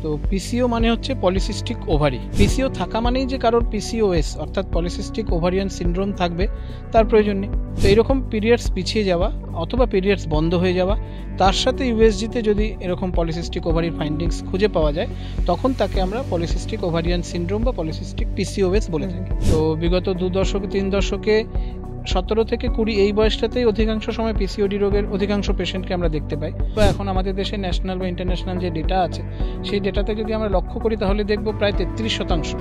তো পিসিও মানে হচ্ছে পলিসিস্টিক ওভারি। পিসিও থাকা মানেই যে কারোর পিসিওএস অর্থাৎ পলিসিস্টিক ওভারিয়ান সিনড্রোম থাকবে তার প্রয়োজন নেই। তো এরকম পিরিয়ডস পিছিয়ে যাওয়া অথবা পিরিয়ডস বন্ধ হয়ে যাওয়া, তার সাথে ইউএসজিতে যদি এরকম পলিসিস্টিক ওভারির ফাইন্ডিংস খুঁজে পাওয়া যায়, তখন তাকে আমরা পলিসিস্টিক ওভারিয়ান সিনড্রোম বা পলিসিস্টিক পিসিওএস বলে থাকি। তো বিগত 2 দশকে 3 দশকে 17 থেকে 20 এই বয়সটাতেই অধিকাংশ সময় পিসিওডি রোগের অধিকাংশ পেশেন্টকে আমরা দেখতে পাই। বা এখন আমাদের দেশে ন্যাশনাল বা ইন্টারন্যাশনাল যে ডেটা আছে, সেই ডেটাতে যদি আমরা লক্ষ্য করি তাহলে দেখব প্রায় 33%,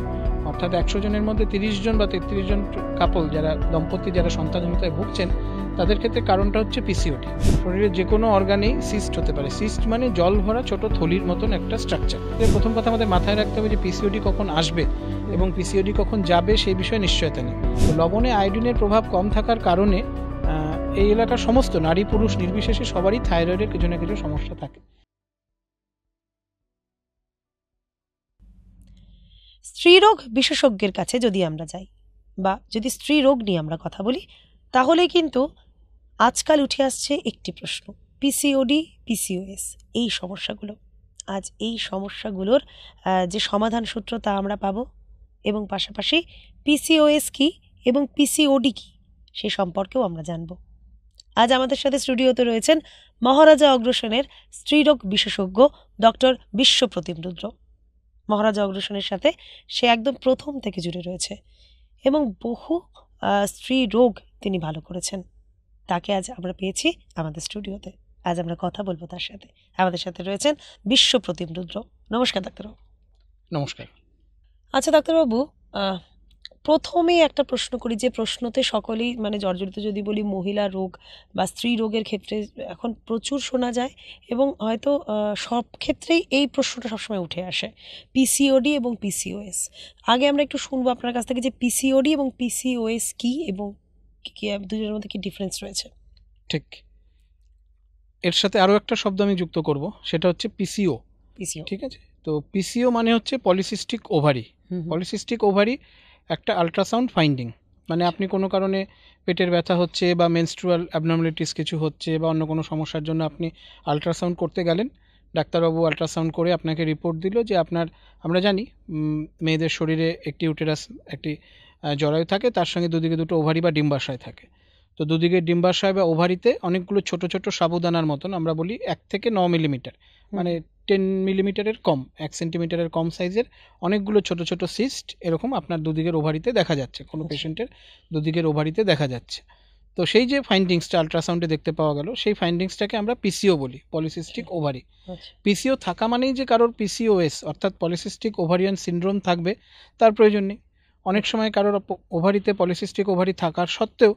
অর্থাৎ 100 জনের মধ্যে 30 জন বা 33 জন কাপল, যারা দম্পতি যারা সন্তানহীনতায় ভুগছেন, তাদের ক্ষেত্রে কারণটা হচ্ছে পিসিওডি। শরীরের যে কোনো অর্গানেই সিস্ট হতে পারে। সিস্ট মানে জল ভরা ছোট থলির মতন একটা স্ট্রাকচার। প্রথম কথা আমাদের মাথায় রাখতে হবে যে পিসিওডি কখন আসবে এবং পিসিওডি কখন যাবে সেই বিষয়ে নিশ্চয়তা নেই। তো লবণে আয়োডিনের প্রভাব কম থাকার কারণে এই এলাকার সমস্ত নারী পুরুষ নির্বিশেষে সবারই থাইরয়েডের কিছু না কিছু সমস্যা থাকে। স্ত্রীরোগ বিশেষজ্ঞের কাছে যদি আমরা যাই বা যদি স্ত্রী রোগ নিয়ে আমরা কথা বলি, তাহলে কিন্তু আজকাল উঠে আসছে একটি প্রশ্ন, পিসিওডি পিসিওএস এই সমস্যাগুলো। আজ এই সমস্যাগুলোর যে সমাধান সূত্র তা আমরা পাবো, এবং পাশাপাশি পিসিওএস কি এবং পিসিওডি কি সে সম্পর্কেও আমরা জানব। আজ আমাদের সাথে স্টুডিওতে রয়েছেন মহারাজা অগ্রসেনের স্ত্রীরোগ বিশেষজ্ঞ ডক্টর বিশ্বপ্রতিম রুদ্র। মহারাজা অগ্রসেনের সাথে সে একদম প্রথম থেকে জুড়ে রয়েছে এবং বহু স্ত্রী রোগ তিনি ভালো করেছেন। তাকে আজ আমরা পেয়েছি আমাদের স্টুডিওতে। আজ আমরা কথা বলবো তার সাথে। আমাদের সাথে রয়েছেন বিশ্বপ্রতিম রুদ্র। নমস্কার ডাক্তারবাবু। নমস্কার। আচ্ছা ডাক্তারবাবু, প্রথমে একটা প্রশ্ন করি, যে প্রশ্নতে সকলেই মানে জর্জরিত যদি বলি মহিলা রোগ বা স্ত্রী রোগের ক্ষেত্রে এখন প্রচুর শোনা যায়, এবং হয়তো সব ক্ষেত্রেই এই প্রশ্নটা সবসময় উঠে আসে, পিসিওডি এবং পিসিওএস। আগে আমরা একটু শুনবো আপনার কাছ থেকে যে পিসিওডি এবং পিসিওএস কি এবং দুজনের মধ্যে কি ডিফারেন্স রয়েছে। ঠিক, এর সাথে আরও একটা শব্দ আমি যুক্ত করব, সেটা হচ্ছে পিসিও। ঠিক আছে, তো পিসিও মানে হচ্ছে পলিসিস্টিক ওভারি। পলিসিস্টিক ওভারি একটা আল্ট্রাসাউন্ড ফাইন্ডিং, মানে আপনি কোনো কারণে পেটের ব্যথা হচ্ছে বা মেনস্ট্রুয়াল অ্যাবনর্মালিটিস কিছু হচ্ছে বা অন্য কোনো সমস্যার জন্য আপনি আল্ট্রাসাউন্ড করতে গেলেন, ডাক্তারবাবু আল্ট্রাসাউন্ড করে আপনাকে রিপোর্ট দিল যে আপনার, আমরা জানি মেয়েদের শরীরে একটি ইউটেরাস, একটি জরায়ু থাকে, তার সঙ্গে দুদিকে দুটো ওভারি বা ডিম্বাশয় থাকে। তো দুদিকে ডিম্বাশয় বা ওভারিতে অনেকগুলো ছোট ছোট সাবুদানার মতন, আমরা বলি 1 থেকে 9 মিলিমিটার, মানে 10 মিলিমিটারের কম, 1 সেন্টিমিটারের কম সাইজের অনেকগুলো ছোট ছোট সিস্ট এরকম আপনার দুদিকের ওভারিতে দেখা যাচ্ছে, কোনো পেশেন্টের দুদিকের ওভারিতে দেখা যাচ্ছে। তো সেই যে ফাইন্ডিংসটা আল্ট্রাসাউন্ডে দেখতে পাওয়া গেল, সেই ফাইন্ডিংসটাকে আমরা পিসিও বলি, পলিসিস্টিক ওভারি। পিসিও থাকা মানেই যে কারোর পিসিওএস অর্থাৎ পলিসিস্টিক ওভারিয়ান সিনড্রোম থাকবে তার প্রয়োজন নেই। অনেক সময় কারোর ওভারিতে পলিসিস্টিক ওভারি থাকার সত্ত্বেও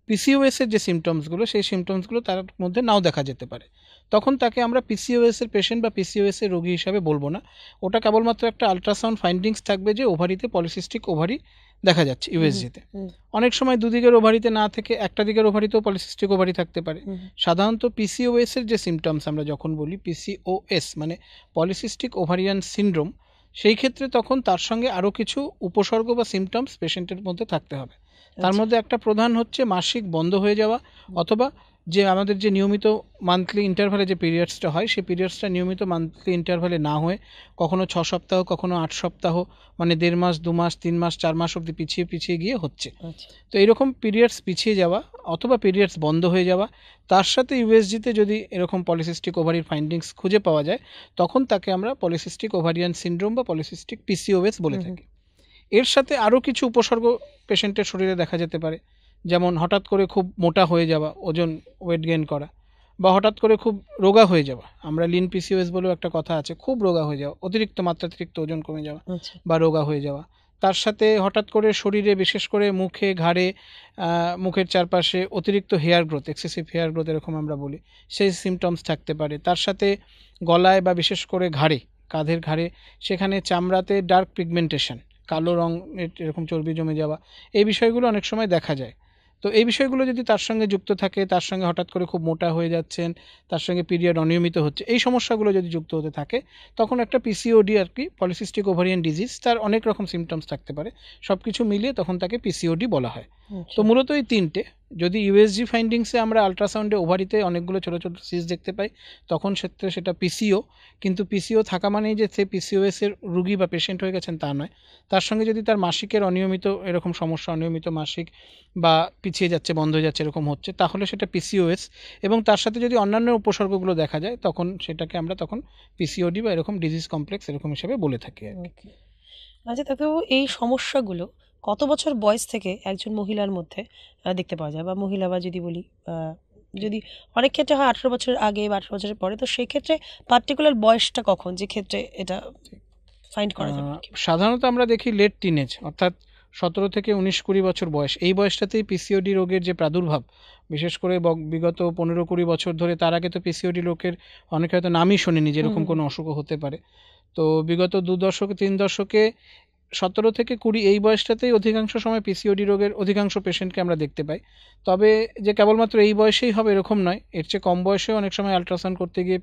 পিসিওএসের যে সিমটমসগুলো, সেই সিমটমসগুলো তার মধ্যে নাও দেখা যেতে পারে। তখন তাকে আমরা পিসিওএসের পেশেন্ট বা পিসিওএসের রোগী হিসাবে বলবো না। ওটা কেবলমাত্র একটা আল্ট্রাসাউন্ড ফাইন্ডিংস থাকবে যে ওভারিতে পলিসিস্টিক ওভারি দেখা যাচ্ছে ইউএসজিতে। অনেক সময় দুদিকের ওভারিতে না থেকে একটা দিকের ওভারিতেও পলিসিস্টিক ওভারি থাকতে পারে। সাধারণত পিসিওএসের যে সিমটমস আমরা যখন বলি পিসিওএস মানে পলিসিস্টিক ওভারিয়ান সিনড্রোম, সেই ক্ষেত্রে তখন তার সঙ্গে আরও কিছু উপসর্গ বা সিমটমস পেশেন্টের মধ্যে থাকতে হবে। তার মধ্যে একটা প্রধান হচ্ছে মাসিক বন্ধ হয়ে যাওয়া, অথবা যে আমাদের যে নিয়মিত মান্থলি ইন্টারভ্যালে যে পিরিয়ডসটা হয়, সেই পিরিয়ডসটা নিয়মিত মান্থলি ইন্টারভ্যালে না হয়ে কখনো 6 সপ্তাহ, কখনো 8 সপ্তাহ, মানে 1.5 মাস, 2 মাস, 3 মাস, 4 মাস অবধি পিছিয়ে পিছিয়ে গিয়ে হচ্ছে। তো এইরকম পিরিয়ডস পিছিয়ে যাওয়া অথবা পিরিয়ডস বন্ধ হয়ে যাওয়া, তার সাথে ইউএসজিতে যদি এরকম পলিসিস্টিক ওভারির ফাইন্ডিংস খুঁজে পাওয়া যায়, তখন তাকে আমরা পলিসিস্টিক ওভারিয়ান সিনড্রোম বা পলিসিস্টিক পিসিওএস বলে থাকি। এর সাথে আরও কিছু উপসর্গ পেশেন্টের শরীরে দেখা যেতে পারে, যেমন হঠাৎ করে খুব মোটা হয়ে যাওয়া, ওয়েট গেইন করা, বা হঠাৎ করে খুব রোগা হয়ে যাওয়া, আমরা লিন পিসিওএস বলেও একটা কথা আছে, খুব রোগা হয়ে যাওয়া, অতিরিক্ত মাত্রাতিরিক্ত ওজন কমে যাওয়া বা রোগা হয়ে যাওয়া। তার সাথে হঠাৎ করে শরীরে, বিশেষ করে মুখে, ঘাড়ে, মুখের চারপাশে অতিরিক্ত hair growth, excessive hair growth এরকম আমরা বলি, সেই সিমটমস থাকতে পারে। তার সাথে গলায় বা বিশেষ করে ঘাড়ে, কাঁধের ঘাড়ে, সেখানে চামড়াতে ডার্ক পিগমেন্টেশন, কালো রং, এরকম চর্বি জমে যাওয়া, এই বিষয়গুলো অনেক সময় দেখা যায়। তো এই বিষয়গুলো যদি তার সঙ্গে যুক্ত থাকে, তার সঙ্গে হঠাৎ করে খুব মোটা হয়ে যাচ্ছেন, তার সঙ্গে পিরিয়ড অনিয়মিত হচ্ছে, এই সমস্যাগুলো যদি যুক্ত হতে থাকে, তখন একটা পিসিওডি আর কি, পলিসিস্টিক ওভারিয়ান ডিজিজ, তার অনেক রকম সিমটমস থাকতে পারে, সব কিছু মিলিয়ে তখন তাকে পিসিওডি বলা হয়। তো মূলত এই তিনটে, যদি ইউএসজি ফাইন্ডিংসে আমরা আলট্রাসাউন্ডে ওভারিতে অনেকগুলো ছোটো ছোটো সিস্ট দেখতে পাই তখন ক্ষেত্রে সেটা পিসিও, কিন্তু পিসিও থাকা মানেই যে সে পিসিওএস এর রুগী বা পেশেন্ট হয়ে গেছেন তা নয়। তার সঙ্গে যদি তার মাসিকের অনিয়মিত এরকম সমস্যা, অনিয়মিত মাসিক বা পিছিয়ে যাচ্ছে, বন্ধ হয়ে যাচ্ছে, এরকম হচ্ছে, তাহলে সেটা পিসিওএস, এবং তার সাথে যদি অন্যান্য উপসর্গগুলো দেখা যায় তখন সেটাকে আমরা তখন পিসিওডি বা এরকম ডিজিজ কমপ্লেক্স এরকম হিসেবে বলে থাকি আর কি। আচ্ছা, তাতেও এই সমস্যাগুলো কত বছর বয়স থেকে একজন মহিলার মধ্যে দেখতে পাওয়া যায়, বা মহিলা বা যদি বলি যদি অনেক ক্ষেত্রে হয় 18 বছরের আগে বা 18 বছরের পরে, তো সেই ক্ষেত্রে পার্টিকুলার বয়সটা কখন, যে ক্ষেত্রে এটা ফাইন্ড করা যাবে? সাধারণত আমরা দেখি লেট টিনেজ, অর্থাৎ 17 থেকে 19-20 বছর বয়স, এই বয়সটাতেই পিসিওডি রোগের যে প্রাদুর্ভাব, বিশেষ করে বিগত 15-20 বছর ধরে, তার আগে তো পিসিওডি রোগের অনেকে হয়তো নামই শোনেনি যে এরকম কোনো অসুখ হতে পারে। তো বিগত 2 দশকে 3 দশকে 17 থেকে 20 এই বয়সটাতেই অধিকাংশ সময় পিসিওডি রোগের অধিকাংশ পেশেন্টকে আমরা দেখতে পাই। তবে যে কেবলমাত্র এই বয়সেই হবে এরকম নয়, এর চেয়ে কম বয়সেও অনেক সময় আলট্রাসাউন্ড করতে গিয়ে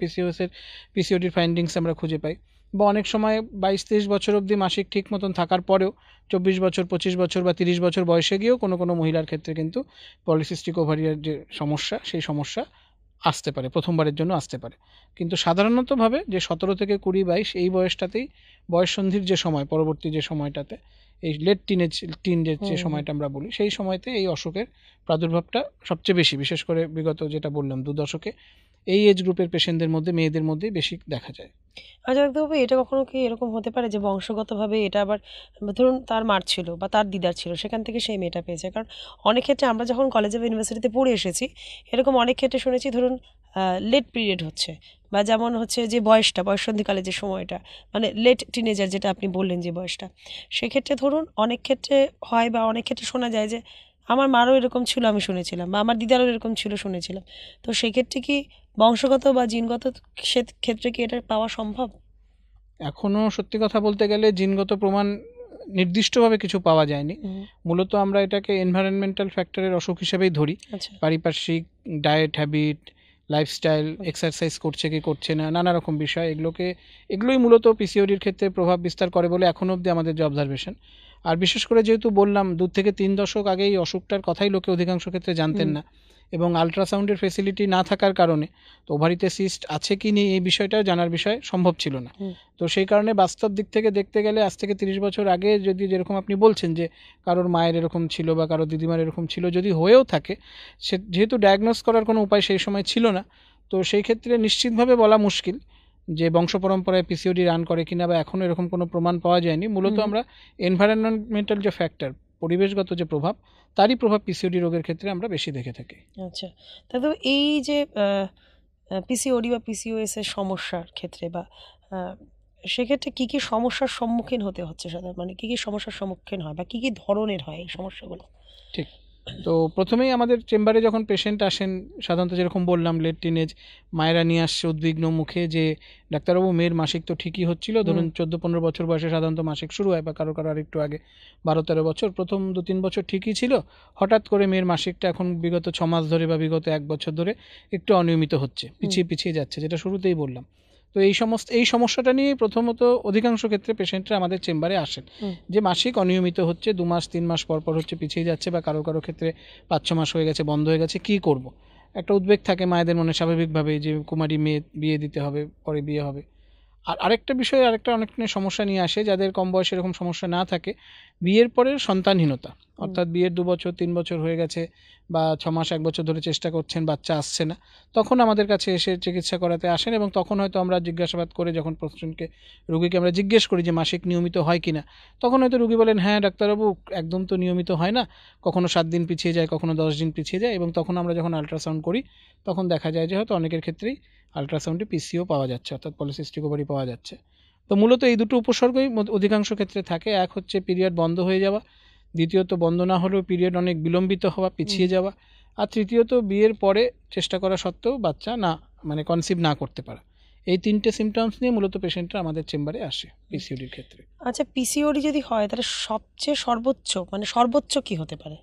পিসিওডির ফাইন্ডিংস আমরা খুঁজে পাই, বা অনেক সময় 22-23 বছর অবধি মাসিক ঠিক মতন থাকার পরেও 24 বছর, 25 বছর বা 30 বছর বয়সে গিয়েও কোনো কোনো মহিলার ক্ষেত্রে কিন্তু পলিসিস্টিক ওভারিয়ার যে সমস্যা, সেই সমস্যা আসতে পারে, প্রথমবারের জন্য আসতে পারে। কিন্তু সাধারণতভাবে যে 17 থেকে 20-22 এই বয়সটাতেই বয়ঃসন্ধির যে সময়, পরবর্তী যে সময়টাতে এই লেট টিনের যে সময়টা আমরা বলি, সেই সময়তে এই অসুখের প্রাদুর্ভাবটা সবচেয়ে বেশি, বিশেষ করে বিগত যেটা বললাম 2 দশকে এই এজ গ্রুপের পেশেন্টদের মধ্যে, মেয়েদের মধ্যেই বেশি দেখা যায়। আচ্ছা, তবে এটা কখনো কি এরকম হতে পারে যে বংশগতভাবে এটা আবার, ধরুন তার মার ছিল বা তার দিদার ছিল, সেখান থেকে সেই মেয়েটা পেয়েছে? কারণ অনেক ক্ষেত্রে আমরা যখন কলেজে বা ইউনিভার্সিটিতে পড়ে এসেছি, এরকম অনেক ক্ষেত্রে শুনেছি, ধরুন লেট পিরিয়ড হচ্ছে, বা যেমন হচ্ছে যে বয়সটা, বয়ঃসন্ধিকালে যে সময়টা, মানে লেট টিনেজার যেটা আপনি বললেন যে বয়সটা, সেক্ষেত্রে ধরুন অনেক ক্ষেত্রে হয় বা অনেক ক্ষেত্রে শোনা যায় যে আমার মারও এরকম ছিল আমি শুনেছিলাম, বা আমার দিদারও এরকম ছিল শুনেছিলাম। তো সেক্ষেত্রে কি বংশগত বা জিনগত ক্ষেত্রে কি এটা পাওয়া সম্ভব? এখনও সত্যি কথা বলতে গেলে জিনগত প্রমাণ নির্দিষ্টভাবে কিছু পাওয়া যায়নি। মূলত আমরা এটাকে এনভায়রনমেন্টাল ফ্যাক্টরের অসুখ হিসেবেই ধরি। পারিপার্শ্বিক, ডায়েট হ্যাবিট, লাইফস্টাইল, এক্সারসাইজ করছে কি করছে না, নানা রকম বিষয়, এগুলোই মূলত পিসিওডির ক্ষেত্রে প্রভাব বিস্তার করে বলে এখনও অবধি আমাদের যে অবজারভেশন। আর বিশেষ করে যেহেতু বললাম 2 থেকে 3 দশক আগে এই অসুখটার কথাই লোকে অধিকাংশ ক্ষেত্রে জানতেন না, এবং আলট্রাসাউন্ডের ফেসিলিটি না থাকার কারণে তো ওভারিতে সিস্ট আছে কি নেই এই বিষয়টাও জানার বিষয় সম্ভব ছিল না। তো সেই কারণে বাস্তব দিক থেকে দেখতে গেলে আজ থেকে 30 বছর আগে যদি, যেরকম আপনি বলছেন যে কারোর মায়ের এরকম ছিল বা কারোর দিদিমার এরকম ছিল, যদি হয়েও থাকে, সে যেহেতু ডায়াগনোস করার কোনো উপায় সেই সময় ছিল না, তো সেই ক্ষেত্রে নিশ্চিতভাবে বলা মুশকিল যে বংশ পরম্পরায় পিসিওডি রান করে কিনা, বা এখনও এরকম কোনো প্রমাণ পাওয়া যায়নি। মূলত আমরা এনভায়রনমেন্টাল যে ফ্যাক্টর, পরিবেশগত যে প্রভাব, তারই প্রভাব পিসিওডি রোগের ক্ষেত্রে আমরা বেশি দেখে থাকি। আচ্ছা, তাহলে এই যে পিসিওডি বা পিসিওএস এর সমস্যার ক্ষেত্রে, বা সেক্ষেত্রে কী কী সমস্যার সম্মুখীন হতে হচ্ছে সাধারণত, মানে কী কী সমস্যার সম্মুখীন হয় বা কী কী ধরনের হয় এই সমস্যাগুলো? ঠিক, তো প্রথমেই আমাদের চেম্বারে যখন পেশেন্ট আসেন, সাধারণত যেরকম বললাম লেট টিনেজ, মায়েরা নিয়ে আসছে উদ্বিগ্ন মুখে যে ডাক্তারবাবু মেয়ের মাসিক তো ঠিকই হচ্ছিল, ধরুন 14-15 বছর বয়সে সাধারণত মাসিক শুরু হয়, বা কারো কারো আরেকটু আগে 12-13 বছর, প্রথম 2-3 বছর ঠিকই ছিল, হঠাৎ করে মেয়ের মাসিকটা এখন বিগত 6 মাস ধরে বা বিগত 1 বছর ধরে একটু অনিয়মিত হচ্ছে, পিছিয়ে যাচ্ছে, যেটা শুরুতেই বললাম। তো এই সমস্যাটা নিয়ে প্রথমত অধিকাংশ ক্ষেত্রে পেশেন্টরা আমাদের চেম্বারে আসেন, যে মাসিক অনিয়মিত হচ্ছে, 2 মাস 3 মাস পর পর হচ্ছে, পিছিয়ে যাচ্ছে, বা কারো কারো ক্ষেত্রে 5-6 মাস হয়ে গেছে, বন্ধ হয়ে গেছে, কী করব। একটা উদ্বেগ থাকে মায়েদের মনে স্বাভাবিকভাবে, যে কুমারী মেয়ে, বিয়ে দিতে হবে, পরে বিয়ে হবে। আর আরেকটা বিষয়, অনেক সমস্যা নিয়ে আসে, যাদের কম বয়সে এরকম সমস্যা না থাকে, বিয়ের পরের সন্তানহীনতা, অর্থাৎ বিয়ের 2 বছর 3 বছর হয়ে গেছে, বা 6 মাস 1 বছর ধরে চেষ্টা করছেন, বাচ্চা আসছে না, তখন আমাদের কাছে এসে চিকিৎসা করাতে আসেন, এবং তখন হয়তো আমরা জিজ্ঞাসাবাদ করে, যখন রুগীকে আমরা জিজ্ঞেস করি যে মাসিক নিয়মিত হয় কিনা, তখন হয়তো রুগী বলেন হ্যাঁ ডাক্তারবাবু একদম তো নিয়মিত হয় না, কখনো 7 দিন পিছিয়ে যায়, কখনো 10 দিন পিছিয়ে যায়, এবং তখন আমরা যখন আলট্রাসাউন্ড করি তখন দেখা যায় যে হয়তো অনেকের ক্ষেত্রেই আলট্রাসাউন্ডে পিসিও পাওয়া যাচ্ছে, অর্থাৎ পলিসিস্টিক ওভারি পাওয়া যাচ্ছে। তো মূলত এই দুটো উপসর্গই অধিকাংশ ক্ষেত্রে থাকে। এক হচ্ছে পিরিয়ড বন্ধ হয়ে যাওয়া, দ্বিতীয়ত বন্ধ না হলেও পিরিয়ড অনেক বিলম্বিত হওয়া, পিছিয়ে যাওয়া, আর তৃতীয়ত বিয়ের পরে চেষ্টা করা সত্ত্বেও বাচ্চা না, মানে কনসিভ না করতে পারা। এই 3টে সিমটমস নিয়ে মূলত পেশেন্টরা আমাদের চেম্বারে আসে পিসিওডির ক্ষেত্রে। আচ্ছা, পিসিওডি যদি হয় তাহলে সবচেয়ে সর্বোচ্চ কি হতে পারে?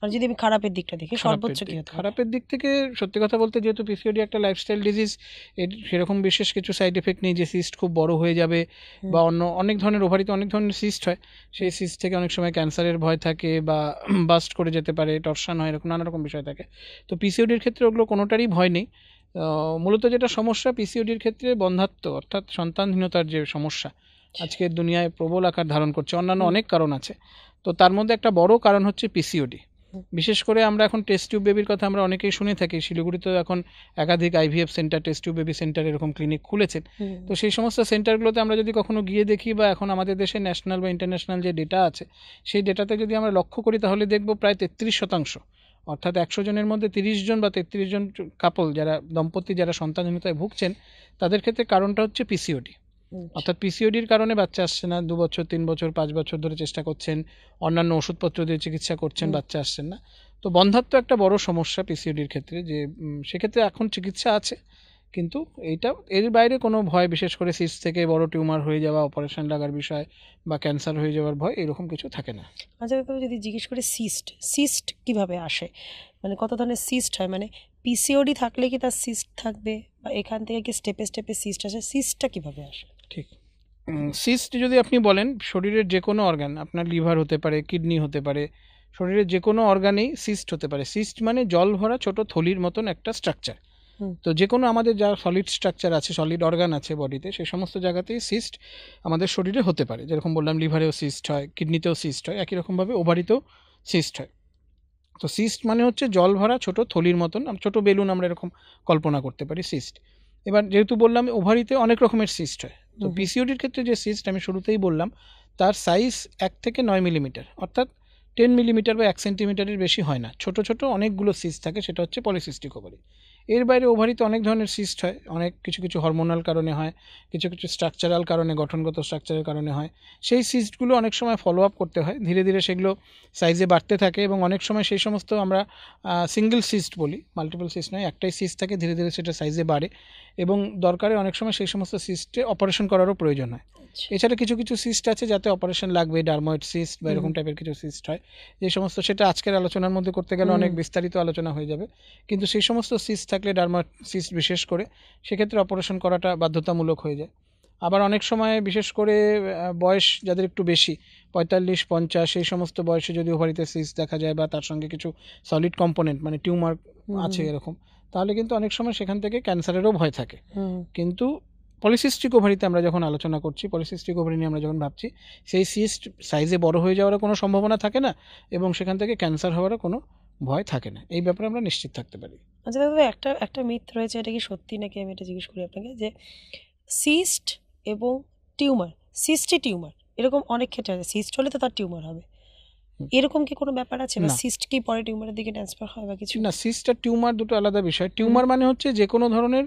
মানে যদি আমি খারাপের দিকটা দেখি সর্বোচ্চ কি হতে খারাপের দিক থেকে সত্যি কথা বলতে যেহেতু পিসিওডি একটা লাইফস্টাইল ডিজিজ, এর সেরকম বিশেষ কিছু সাইড এফেক্ট নেই যে সিস্ট খুব বড় হয়ে যাবে বা অন্য অনেক ধরনের ওভারিতে অনেক ধরনের সিস্ট হয়, সেই সিস্ট থেকে অনেক সময় ক্যান্সারের ভয় থাকে বা বাস্ট করে যেতে পারে, টর্শন হয়, এরকম নানা রকম বিষয় থাকে। তো পিসিওডির ক্ষেত্রে ওগুলো কোনোটারই ভয় নেই। মূলত যেটা সমস্যা পিসিওডির ক্ষেত্রে বন্ধাত্ব অর্থাৎ সন্তানহীনতার যে সমস্যা আজকের দুনিয়ায় প্রবল আকার ধারণ করছে, অন্যান্য অনেক কারণ আছে, তো তার মধ্যে একটা বড় কারণ হচ্ছে পিসিওডি। বিশেষ করে আমরা এখন টেস্ট টিউব বেবির কথা আমরা অনেকেই শুনে থাকি, শিলিগুড়িতেও এখন একাধিক IVF centre, test tube baby centre এরকম ক্লিনিক খুলেছেন। তো সেই সমস্ত সেন্টারগুলোতে আমরা যদি কখনো গিয়ে দেখি বা এখন আমাদের দেশে ন্যাশনাল বা ইন্টারন্যাশনাল যে ডেটা আছে সেই ডেটাতে যদি আমরা লক্ষ্য করি তাহলে দেখব প্রায় 33%, অর্থাৎ 100 জনের মধ্যে 30 জন বা 33 জন কাপল যারা দম্পতি যারা সন্তানহীনতায় ভুগছেন তাদের ক্ষেত্রে কারণটা হচ্ছে পিসিওডি। অর্থাৎ পিসিওডির কারণে বাচ্চা আসছে না, 2 বছর 3 বছর 5 বছর ধরে চেষ্টা করছেন, অন্যান্য ওষুধপত্র দিয়ে চিকিৎসা করছেন, বাচ্চা আসছেন না। তো বন্ধাত্ব একটা বড় সমস্যা পিসিওডির ক্ষেত্রে, যে সেক্ষেত্রে এখন চিকিৎসা আছে, কিন্তু এইটা এর বাইরে কোনো ভয়, বিশেষ করে সিস্ট থেকে বড় টিউমার হয়ে যাওয়া, অপারেশন লাগার বিষয় বা ক্যান্সার হয়ে যাওয়ার ভয় এরকম কিছু থাকে না। আচ্ছা, তবে যদি জিজ্ঞেস করে সিস্ট কিভাবে আসে, মানে কত ধরনের সিস্ট হয়, মানে পিসিওডি থাকলে কি তার সিস্ট থাকবে বা এখান থেকে কি স্টেপে স্টেপে সিস্ট আসে, সিস্টটা কিভাবে আসে? ঠিক, সিস্ট যদি আপনি বলেন শরীরের যে কোনো অর্গান, আপনার লিভার হতে পারে, কিডনি হতে পারে, শরীরের যে কোনো অর্গানেই সিস্ট হতে পারে। সিস্ট মানে জল ভরা ছোট থলির মতন একটা স্ট্রাকচার। তো যে কোনো আমাদের যা সলিড স্ট্রাকচার আছে, সলিড অর্গান আছে বডিতে, সেই সমস্ত জায়গাতেই সিস্ট আমাদের শরীরে হতে পারে। যেরকম বললাম লিভারেও সিস্ট হয়, কিডনিতেও সিস্ট হয়, একই রকমভাবে ওভারিতেও সিস্ট হয়। তো সিস্ট মানে হচ্ছে জল ভরা ছোট থলির মতন, ছোট বেলুন আমরা এরকম কল্পনা করতে পারি সিস্ট। এবার যেহেতু বললাম ওভারিতে অনেক রকমের সিস্ট হয়, তো পিসিওডির ক্ষেত্রে যে সিস্ট আমি শুরুতেই বললাম তার সাইজ 1 থেকে 9 মিলিমিটার, অর্থাৎ 10 মিলিমিটার বা 1 সেন্টিমিটারের বেশি হয় না, ছোট ছোট অনেকগুলো সিস্ট থাকে, সেটা হচ্ছে পলিসিস্টিক ওভারি। এর বাইরে ওভারিতে অনেক ধরনের সিস্ট হয়, অনেক কিছু কিছু হরমোনাল কারণে হয়, কিছু কিছু স্ট্রাকচারাল কারণে, গঠনগত স্ট্রাকচারের কারণে হয়। সেই সিস্টগুলো অনেক সময় ফলো আপ করতে হয়, ধীরে ধীরে সেগুলো সাইজে বাড়তে থাকে এবং অনেক সময় সেই সমস্ত আমরা সিঙ্গেল সিস্ট বলি, মাল্টিপল সিস্ট নয়, একটাই সিস্ট থাকে, ধীরে ধীরে সেটা সাইজে বাড়ে এবং দরকারে অনেক সময় সেই সমস্ত সিস্টে অপারেশন করারও প্রয়োজন হয়। এছাড়া কিছু কিছু সিস্ট আছে যাতে অপারেশন লাগবে, ডার্ময়েড সিস্ট বা এরকম টাইপের কিছু সিস্ট হয়, যে সমস্ত, সেটা আজকের আলোচনার মধ্যে করতে গেলে অনেক বিস্তারিত আলোচনা হয়ে যাবে, কিন্তু সেই সমস্ত সিস্ট থাকলে, ডার্ময়েড সিস্ট বিশেষ করে, সেক্ষেত্রে অপারেশন করাটা বাধ্যতামূলক হয়ে যায়। আবার অনেক সময় বিশেষ করে বয়স যাদের একটু বেশি, 45-50 সেই সমস্ত বয়সে যদি ওভারিতে সিস্ট দেখা যায় বা তার সঙ্গে কিছু সলিড কম্পোনেন্ট মানে টিউমার আছে এরকম, তাহলে কিন্তু অনেক সময় সেখান থেকে ক্যান্সারেরও ভয় থাকে। কিন্তু পলিসিস্টিক ওভারিতে আমরা যখন আলোচনা করছি, পলিসিস্টিক ওভারি নিয়ে আমরা যখন ভাবছি, সেই সিস্ট সাইজে বড় হয়ে যাওয়ার কোনো সম্ভাবনা থাকে না এবং সেখান থেকে ক্যান্সার হওয়ারও কোনো ভয় থাকে না, এই ব্যাপারে আমরা নিশ্চিত থাকতে পারি। আচ্ছা দাদা, একটা মিথ রয়েছে, এটা কি সত্যি নাকি, আমি এটা জিজ্ঞেস করি আপনাকে, যে সিস্ট এবং টিউমার, সিস্টই টিউমার, এরকম অনেক ক্ষেত্রে আছে, সিস্ট হলে তো তার টিউমার হবে, এরকম কি কোনো ব্যাপার আছে, বা সিস্ট কি পরে টিউমারের দিকে ট্রান্সফার হয় বা কিছু? না, সিস্ট আর টিউমার দুটো আলাদা বিষয়। টিউমার মানে হচ্ছে যে কোনো ধরনের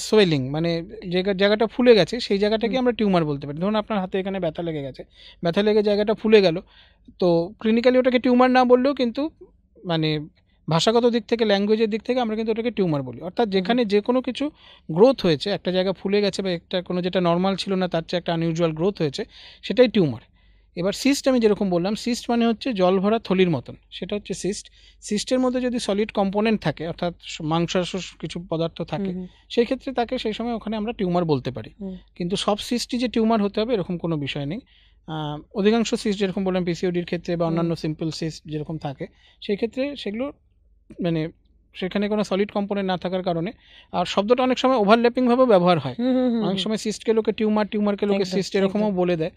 সোয়েলিং, মানে যে জায়গাটা ফুলে গেছে সেই জায়গাটাকে আমরা টিউমার বলতে পারি। ধরুন আপনার হাতে এখানে ব্যথা লেগে গেছে, ব্যথা লেগে জায়গাটা ফুলে গেল, তো ক্লিনিক্যালি ওটাকে টিউমার না বললেও কিন্তু মানে ভাষাগত দিক থেকে, ল্যাঙ্গুয়েজের দিক থেকে আমরা কিন্তু ওটাকে টিউমার বলি। অর্থাৎ যেখানে যে কোনো কিছু গ্রোথ হয়েছে, একটা জায়গা ফুলে গেছে বা একটা কোনো যেটা নর্মাল ছিল না তার চেয়ে একটা আনইউজুয়াল গ্রোথ হয়েছে, সেটাই টিউমার। এবার সিস্ট আমি যেরকম বললাম, সিস্ট মানে হচ্ছে জল ভরা থলির মতন, সেটা হচ্ছে সিস্ট। সিস্টের মধ্যে যদি সলিড কম্পোনেন্ট থাকে, অর্থাৎ মাংসাংশ কিছু পদার্থ থাকে, সেই ক্ষেত্রে তাকে সেই সময় ওখানে আমরা টিউমার বলতে পারি। কিন্তু সব সিস্টই যে টিউমার হতে হবে এরকম কোনো বিষয় নেই। অধিকাংশ সিস্ট যেরকম বললাম পিসিওডির ক্ষেত্রে বা অন্যান্য সিম্পল সিস্ট যেরকম থাকে, সেই ক্ষেত্রে সেগুলো মানে সেখানে কোনো সলিড কম্পোনেন্ট না থাকার কারণে, আর শব্দটা অনেক সময় ওভারল্যাপিংভাবে ব্যবহার হয়, অনেক সময় সিস্টকে লোকে টিউমার, টিউমারকে লোকে সিস্ট এরকমও বলে দেয়,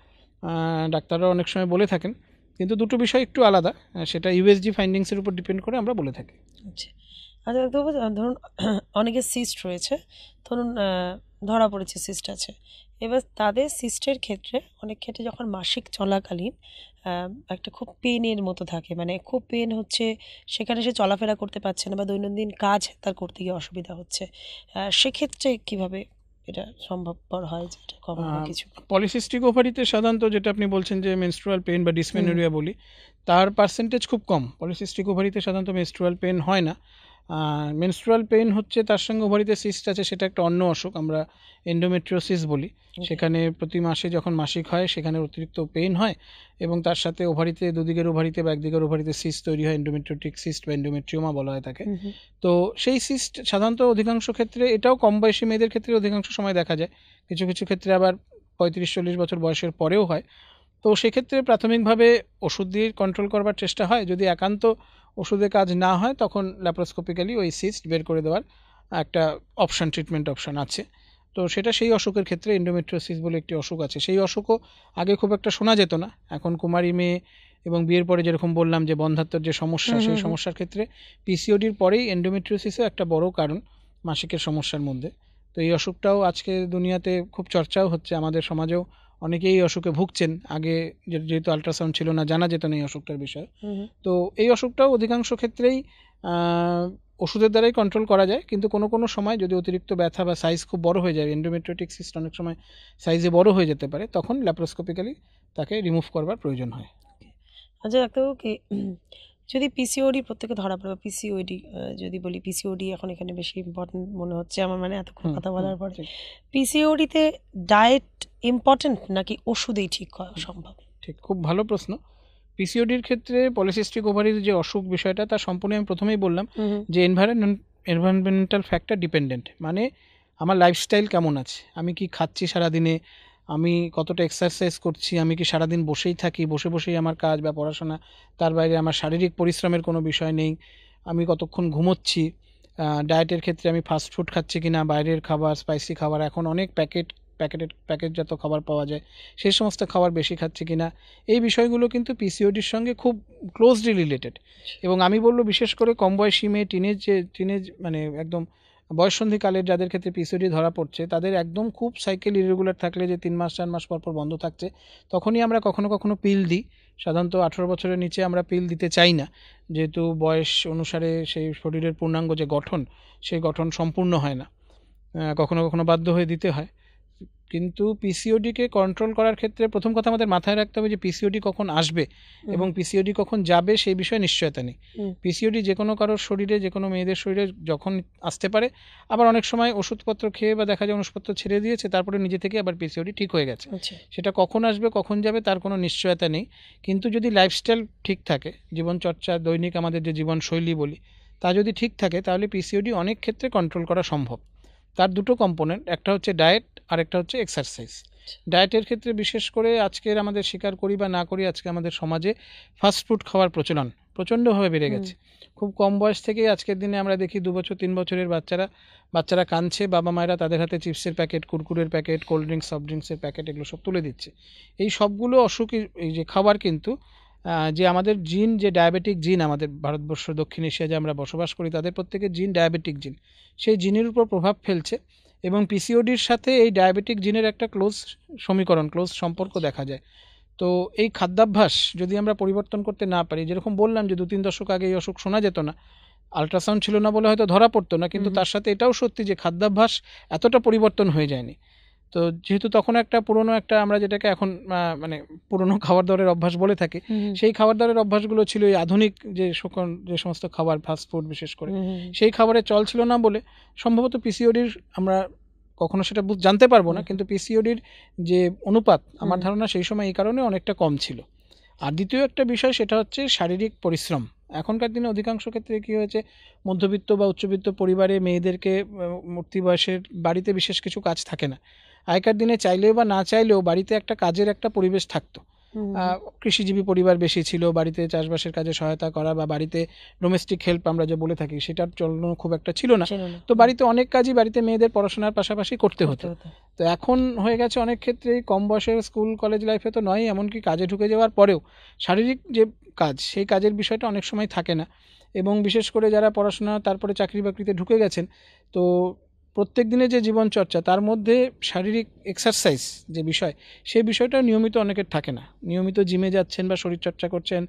ডাক্তাররা অনেক সময় বলে থাকেন, কিন্তু দুটো বিষয় একটু আলাদা, সেটা ইউএসজি ফাইন্ডিংসের উপর ডিপেন্ড করে আমরা বলে থাকি। আচ্ছা আচ্ছা, ধরুন অনেকের সিস্ট রয়েছে, ধরুন ধরা পড়েছে সিস্ট আছে, এবার তাদের সিস্টের ক্ষেত্রে অনেক ক্ষেত্রে যখন মাসিক চলাকালীন একটা খুব পেনের মতো থাকে, মানে খুব পেন হচ্ছে, সেখানে সে চলাফেরা করতে পারছে না বা দৈনন্দিন কাজ তার করতে গিয়ে অসুবিধা হচ্ছে, সেক্ষেত্রে কিভাবে এটা সম্ভবপর হয় যে এটা কমানো কিছু? পলিসিস্টিক ওভারিতে সাধারণত যেটা আপনি বলছেন যে মেনস্ট্রুয়াল পেন বা ডিসমেনোরিয়া বলি, তার পার্সেন্টেজ খুব কম। পলিসিস্টিক ওভারিতে সাধারণত মেনস্ট্রুয়াল পেন হয় না, মেনস্ট্রুয়াল পেইন হচ্ছে তার সঙ্গে ওভারিতে সিস্ট আছে, সেটা একটা অন্য অসুখ, আমরা এন্ডোমেট্রিওসিস বলি। সেখানে প্রতি মাসে যখন মাসিক হয় সেখানে অতিরিক্ত পেইন হয় এবং তার সাথে ওভারিতে দুদিকের ওভারিতে বা একদিকের ওভারিতে সিস্ট তৈরি হয়, এন্ডোমেট্রিওটিক সিস্ট বা এন্ডোমেট্রিওমা বলা হয় তাকে। তো সেই সিস্ট সাধারণত অধিকাংশ ক্ষেত্রে, এটাও কম বয়সী মেয়েদের ক্ষেত্রে অধিকাংশ সময় দেখা যায়, কিছু কিছু ক্ষেত্রে আবার 35-40 বছর বয়সের পরেও হয়। তো সেক্ষেত্রে প্রাথমিকভাবে ওষুধ দিয়ে কন্ট্রোল করবার চেষ্টা হয়, যদি একান্ত ওষুধে কাজ না হয় তখন ল্যাপারোস্কোপিক্যালি ওই সিস্ট বের করে দেওয়ার একটা অপশান, ট্রিটমেন্ট অপশান আছে। তো সেটা সেই অসুখের ক্ষেত্রে এন্ডোমেট্রিওসিস বলে একটি অসুখ আছে, সেই অসুখও আগে খুব একটা শোনা যেত না। এখন কুমারী মেয়ে এবং বিয়ের পরে যেরকম বললাম যে বন্ধ্যাত্বের যে সমস্যা, সেই সমস্যার ক্ষেত্রে পিসিওডির পরেই এন্ডোমেট্রিওসিসও একটা বড় কারণ মাসিকের সমস্যার মধ্যে। তো এই অসুখটাও আজকে দুনিয়াতে খুব চর্চাও হচ্ছে, আমাদের সমাজেও অনেকেই এই অসুখে ভুগছেন। আগে যেহেতু আল্ট্রাসাউন্ড ছিল না, জানা যেত না এই অসুখটার বিষয়ে। তো এই অসুখটাও অধিকাংশ ক্ষেত্রেই ওষুধের দ্বারাই কন্ট্রোল করা যায়, কিন্তু কোনো কোনো সময় যদি অতিরিক্ত ব্যথা বা সাইজ খুব বড় হয়ে যায়, এন্ডোমেট্রিওটিক সিস্ট অনেক সময় সাইজে বড় হয়ে যেতে পারে, তখন ল্যাপারোস্কোপিক্যালি তাকে রিমুভ করবার প্রয়োজন হয়। আচ্ছা ডাক্তারবাবু, যদি পিসিওডি প্রত্যেকে ধরা পড়ে, পিসিওডি যদি বলি, পিসিওডি এখন এখানে বেশি ইম্পর্টেন্ট মনে হচ্ছে আমার, মানে এতক্ষণ কথা বলার পরে। পিসিওডিতে ডায়েট ইম্পর্টেন্ট নাকি ওষুধেই ঠিক করা সম্ভব? ঠিক, খুব ভালো প্রশ্ন। পিসিওডির ক্ষেত্রে পলিসিস্টিক ওভারির যে অসুখ বিষয়টা, তার সম্পূর্ণ আমি প্রথমেই বললাম যে এনভায়রনমেন্টাল ফ্যাক্টর ডিপেন্ডেন্ট, মানে আমার লাইফস্টাইল কেমন আছে, আমি কি খাচ্ছি সারাদিনে, আমি কতটা এক্সারসাইজ করছি, আমি কি সারাদিন বসেই থাকি, বসে বসেই আমার কাজ বা পড়াশোনা, তার বাইরে আমার শারীরিক পরিশ্রমের কোনো বিষয় নেই, আমি কতক্ষণ ঘুমোচ্ছি, ডায়েটের ক্ষেত্রে আমি ফাস্ট ফুড খাচ্ছি কিনা, বাইরের খাবার, স্পাইসি খাবার, এখন অনেক প্যাকেটজাত খাবার পাওয়া যায়, সেই সমস্ত খাবার বেশি খাচ্ছে কিনা, এই বিষয়গুলো কিন্তু পিসিওডির সঙ্গে খুব ক্লোজলি রিলেটেড। এবং আমি বলবো বিশেষ করে কম বয়সী মেয়ে, টিনেজ মানে একদম বয়ঃসন্ধিকালের যাদের ক্ষেত্রে পিসিওডি ধরা পড়ছে, তাদের একদম খুব সাইকেল ইরেগুলার থাকলে, যে 3 মাস 4 মাস পর পর বন্ধ থাকছে, তখনই আমরা কখনো কখনো পিল দিই। সাধারণত 18 বছরের নিচে আমরা পিল দিতে চাই না, যেহেতু বয়স অনুসারে সেই শরীরের পূর্ণাঙ্গ যে গঠন, সেই গঠন সম্পূর্ণ হয় না, কখনো কখনো বাধ্য হয়ে দিতে হয়। কিন্তু পিসিওডিকে কন্ট্রোল করার ক্ষেত্রে প্রথম কথা আমাদের মাথায় রাখতে হবে যে পিসিওডি কখন আসবে এবং পিসিওডি কখন যাবে সেই বিষয়ে নিশ্চয়তা নেই। পিসিওডি যে কোনো কারোর শরীরে, যে কোনো মেয়েদের শরীরে যখন আসতে পারে, আবার অনেক সময় ওষুধপত্র খেয়ে বা দেখা যায় ওষুধপত্র ছেড়ে দিয়েছে, তারপরে নিজে থেকে আবার পিসিওডি ঠিক হয়ে গেছে। সেটা কখন আসবে, কখন যাবে, তার কোনো নিশ্চয়তা নেই। কিন্তু যদি লাইফস্টাইল ঠিক থাকে, জীবনচর্চা, দৈনিক আমাদের যে জীবনশৈলী বলি, তা যদি ঠিক থাকে, তাহলে পিসিওডি অনেক ক্ষেত্রে কন্ট্রোল করা সম্ভব। তার দুটো কম্পোনেন্ট, একটা হচ্ছে ডায়েট আর একটা হচ্ছে এক্সারসাইজ। ডায়েটের ক্ষেত্রে বিশেষ করে আজকের আমাদের স্বীকার করি বা না করি, আজকে আমাদের সমাজে ফাস্টফুড খাওয়ার প্রচলন প্রচণ্ডভাবে বেড়ে গেছে। খুব কম বয়স থেকেই আজকের দিনে আমরা দেখি 2 বছর 3 বছরের বাচ্চারা কাঁদছে, বাবা মায়েরা তাদের হাতে চিপসের প্যাকেট, কুরকুরের প্যাকেট, কোল্ড ড্রিঙ্কস, সফট ড্রিঙ্কসের প্যাকেট, এগুলো সব তুলে দিচ্ছে। এই সবগুলো অসুখ, এই যে খাবার কিন্তু যে আমাদের জিন, যে ডায়াবেটিক জিন, আমাদের ভারতবর্ষ, দক্ষিণ এশিয়া যে আমরা বসবাস করি, তাদের প্রত্যেকের জিন ডায়াবেটিক জিন, সেই জিনের উপর প্রভাব ফেলছে। এবং পিসিওডির সাথে এই ডায়াবেটিক জিনের একটা ক্লোজ সম্পর্ক দেখা যায়। তো এই খাদ্যাভ্যাস যদি আমরা পরিবর্তন করতে না পারি, যেরকম বললাম যে 2-3 দশক আগে এই অসুখ শোনা যেত না, আল্ট্রাসাউন্ড ছিল না বলে হয়তো ধরা পড়তো না, কিন্তু তার সাথে এটাও সত্যি যে খাদ্যাভ্যাস এতটা পরিবর্তন হয়ে যায়নি। তো যেহেতু তখন একটা পুরনো একটা, আমরা যেটাকে এখন মানে পুরনো খাবার দাবারের অভ্যাস বলে থাকি, সেই খাবার দাবারের অভ্যাসগুলো ছিল এই আধুনিক যে সমস্ত খাবার, ফাস্টফুড বিশেষ করে, সেই খাবারের চল ছিল না বলে সম্ভবত পিসিওডির, আমরা কখনো সেটা জানতে পারবো না, কিন্তু পিসিওডির যে অনুপাত, আমার ধারণা সেই সময় এই কারণে অনেকটা কম ছিল। আর দ্বিতীয় একটা বিষয়, সেটা হচ্ছে শারীরিক পরিশ্রম। এখনকার দিনে অধিকাংশ ক্ষেত্রে কী হয়েছে, মধ্যবিত্ত বা উচ্চবিত্ত পরিবারে মেয়েদেরকে মূর্তি বয়সের বাড়িতে বিশেষ কিছু কাজ থাকে না। আগেকার দিনে চাইলেও বা না চাইলেও বাড়িতে একটা কাজের একটা পরিবেশ থাকতো। কৃষিজীবী পরিবার বেশি ছিল, বাড়িতে চাষবাসের কাজে সহায়তা করা বা বাড়িতে ডোমেস্টিক হেল্প আমরা যে বলে থাকি, সেটার চলন খুব একটা ছিল না। তো বাড়িতে অনেক কাজই বাড়িতে মেয়েদের পড়াশোনার পাশাপাশি করতে হতো। তো এখন হয়ে গেছে অনেক ক্ষেত্রেই কম বয়সের স্কুল কলেজ লাইফে তো নয়, এমনকি কাজে ঢুকে যাওয়ার পরেও শারীরিক যে কাজ, সেই কাজের বিষয়টা অনেক সময় থাকে না। এবং বিশেষ করে যারা পড়াশোনা তারপরে চাকরি বাকরিতে ঢুকে গেছেন, তো প্রত্যেক দিনের যে জীবনচর্চা, তার মধ্যে শারীরিক এক্সারসাইজ যে বিষয়, সেই বিষয়টা নিয়মিত অনেকের থাকে না। নিয়মিত জিমে যাচ্ছেন বা শরীরচর্চা করছেন,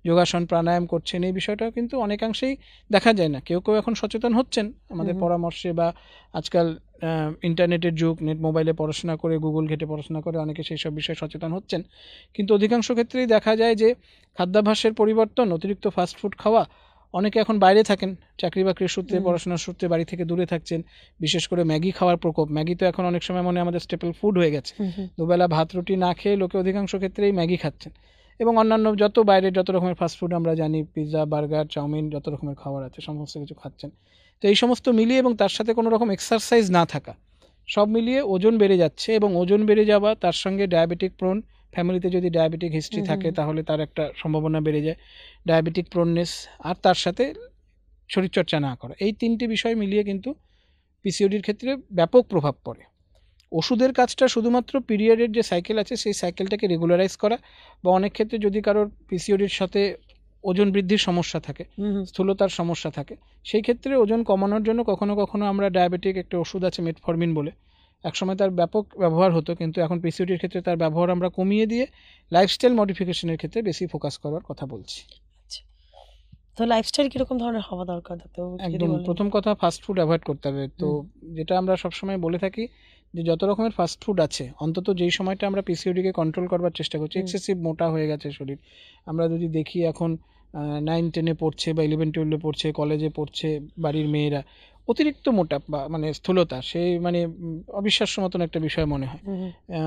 যোগাসন প্রাণায়াম করছেন, এই বিষয়টাও কিন্তু অনেকাংশেই দেখা যায় না। কেউ কেউ এখন সচেতন হচ্ছেন আমাদের পরামর্শে, বা আজকাল ইন্টারনেটের যুগ, নেট মোবাইলে পড়াশোনা করে, গুগল ঘেটে পড়াশোনা করে অনেকে সেই সব বিষয়ে সচেতন হচ্ছেন। কিন্তু অধিকাংশ ক্ষেত্রেই দেখা যায় যে খাদ্যাভ্যাসের পরিবর্তন, অতিরিক্ত ফাস্টফুড খাওয়া, অনেকে এখন বাইরে থাকেন, চাকরি বাকরির সূত্রে, পড়াশোনার সূত্রে বাড়ি থেকে দূরে থাকছেন। বিশেষ করে ম্যাগি খাওয়ার প্রকোপ, ম্যাগি তো এখন অনেক সময় আমাদের স্টেপল ফুড হয়ে গেছে। দুবেলা ভাত রুটি না খেয়ে লোকে অধিকাংশ ক্ষেত্রেই ম্যাগি খাচ্ছেন, এবং অন্যান্য যত বাইরে যত রকমের ফাস্টফুড আমরা জানি, পিৎজা, বার্গার, চাউমিন, যত রকমের খাবার আছে সমস্ত কিছু খাচ্ছেন। তো এই সমস্ত মিলিয়ে এবং তার সাথে কোনো রকম এক্সারসাইজ না থাকা, সব মিলিয়ে ওজন বেড়ে যাচ্ছে। এবং ওজন বেড়ে যাওয়া, তার সঙ্গে ডায়াবেটিক প্রোন, ফ্যামিলিতে যদি ডায়াবেটিক হিস্ট্রি থাকে তাহলে তার একটা সম্ভাবনা বেড়ে যায়, ডায়াবেটিক প্রোননেস, আর তার সাথে শরীরচর্চা না করা, এই তিনটি বিষয় মিলিয়ে কিন্তু পিসিওডির ক্ষেত্রে ব্যাপক প্রভাব পড়ে। ওষুধের কাজটা শুধুমাত্র পিরিয়ডের যে সাইকেল আছে সেই সাইকেলটাকে রেগুলারাইজ করা, বা অনেক ক্ষেত্রে যদি কারোর পিসিওডির সাথে ওজন বৃদ্ধির সমস্যা থাকে, স্থূলতার সমস্যা থাকে, সেই ক্ষেত্রে ওজন কমানোর জন্য কখনো কখনো আমরা ডায়াবেটিক একটা ওষুধ আছে মেটফরমিন বলে, একসময় তার ব্যাপক ব্যবহার হতো, কিন্তু এখন পিসিওডির ক্ষেত্রে তার ব্যবহার আমরা কমিয়ে দিয়ে লাইফস্টাইল মডিফিকেশনের ক্ষেত্রে বেশি ফোকাস করার কথা বলছি। তো লাইফস্টাইল কিরকম ধরনের হওয়া দরকার? একদম প্রথম কথা, ফাস্টফুড অ্যাভয়েড করতে হবে। তো যেটা আমরা সবসময় বলে থাকি যে যত রকমের ফাস্টফুড আছে, অন্তত যেই সময়টা আমরা পিসিওডিকে কন্ট্রোল করবার চেষ্টা করছি, এক্সেসিভ মোটা হয়ে গেছে শরীর, আমরা যদি দেখি এখন 9-10-এ পড়ছে বা 11-12-এ পড়ছে, কলেজে পড়ছে বাড়ির মেয়েরা, অতিরিক্ত মোটা বা স্থূলতা, সেই অবিশ্বাস্য মতন একটা বিষয় মনে হয়।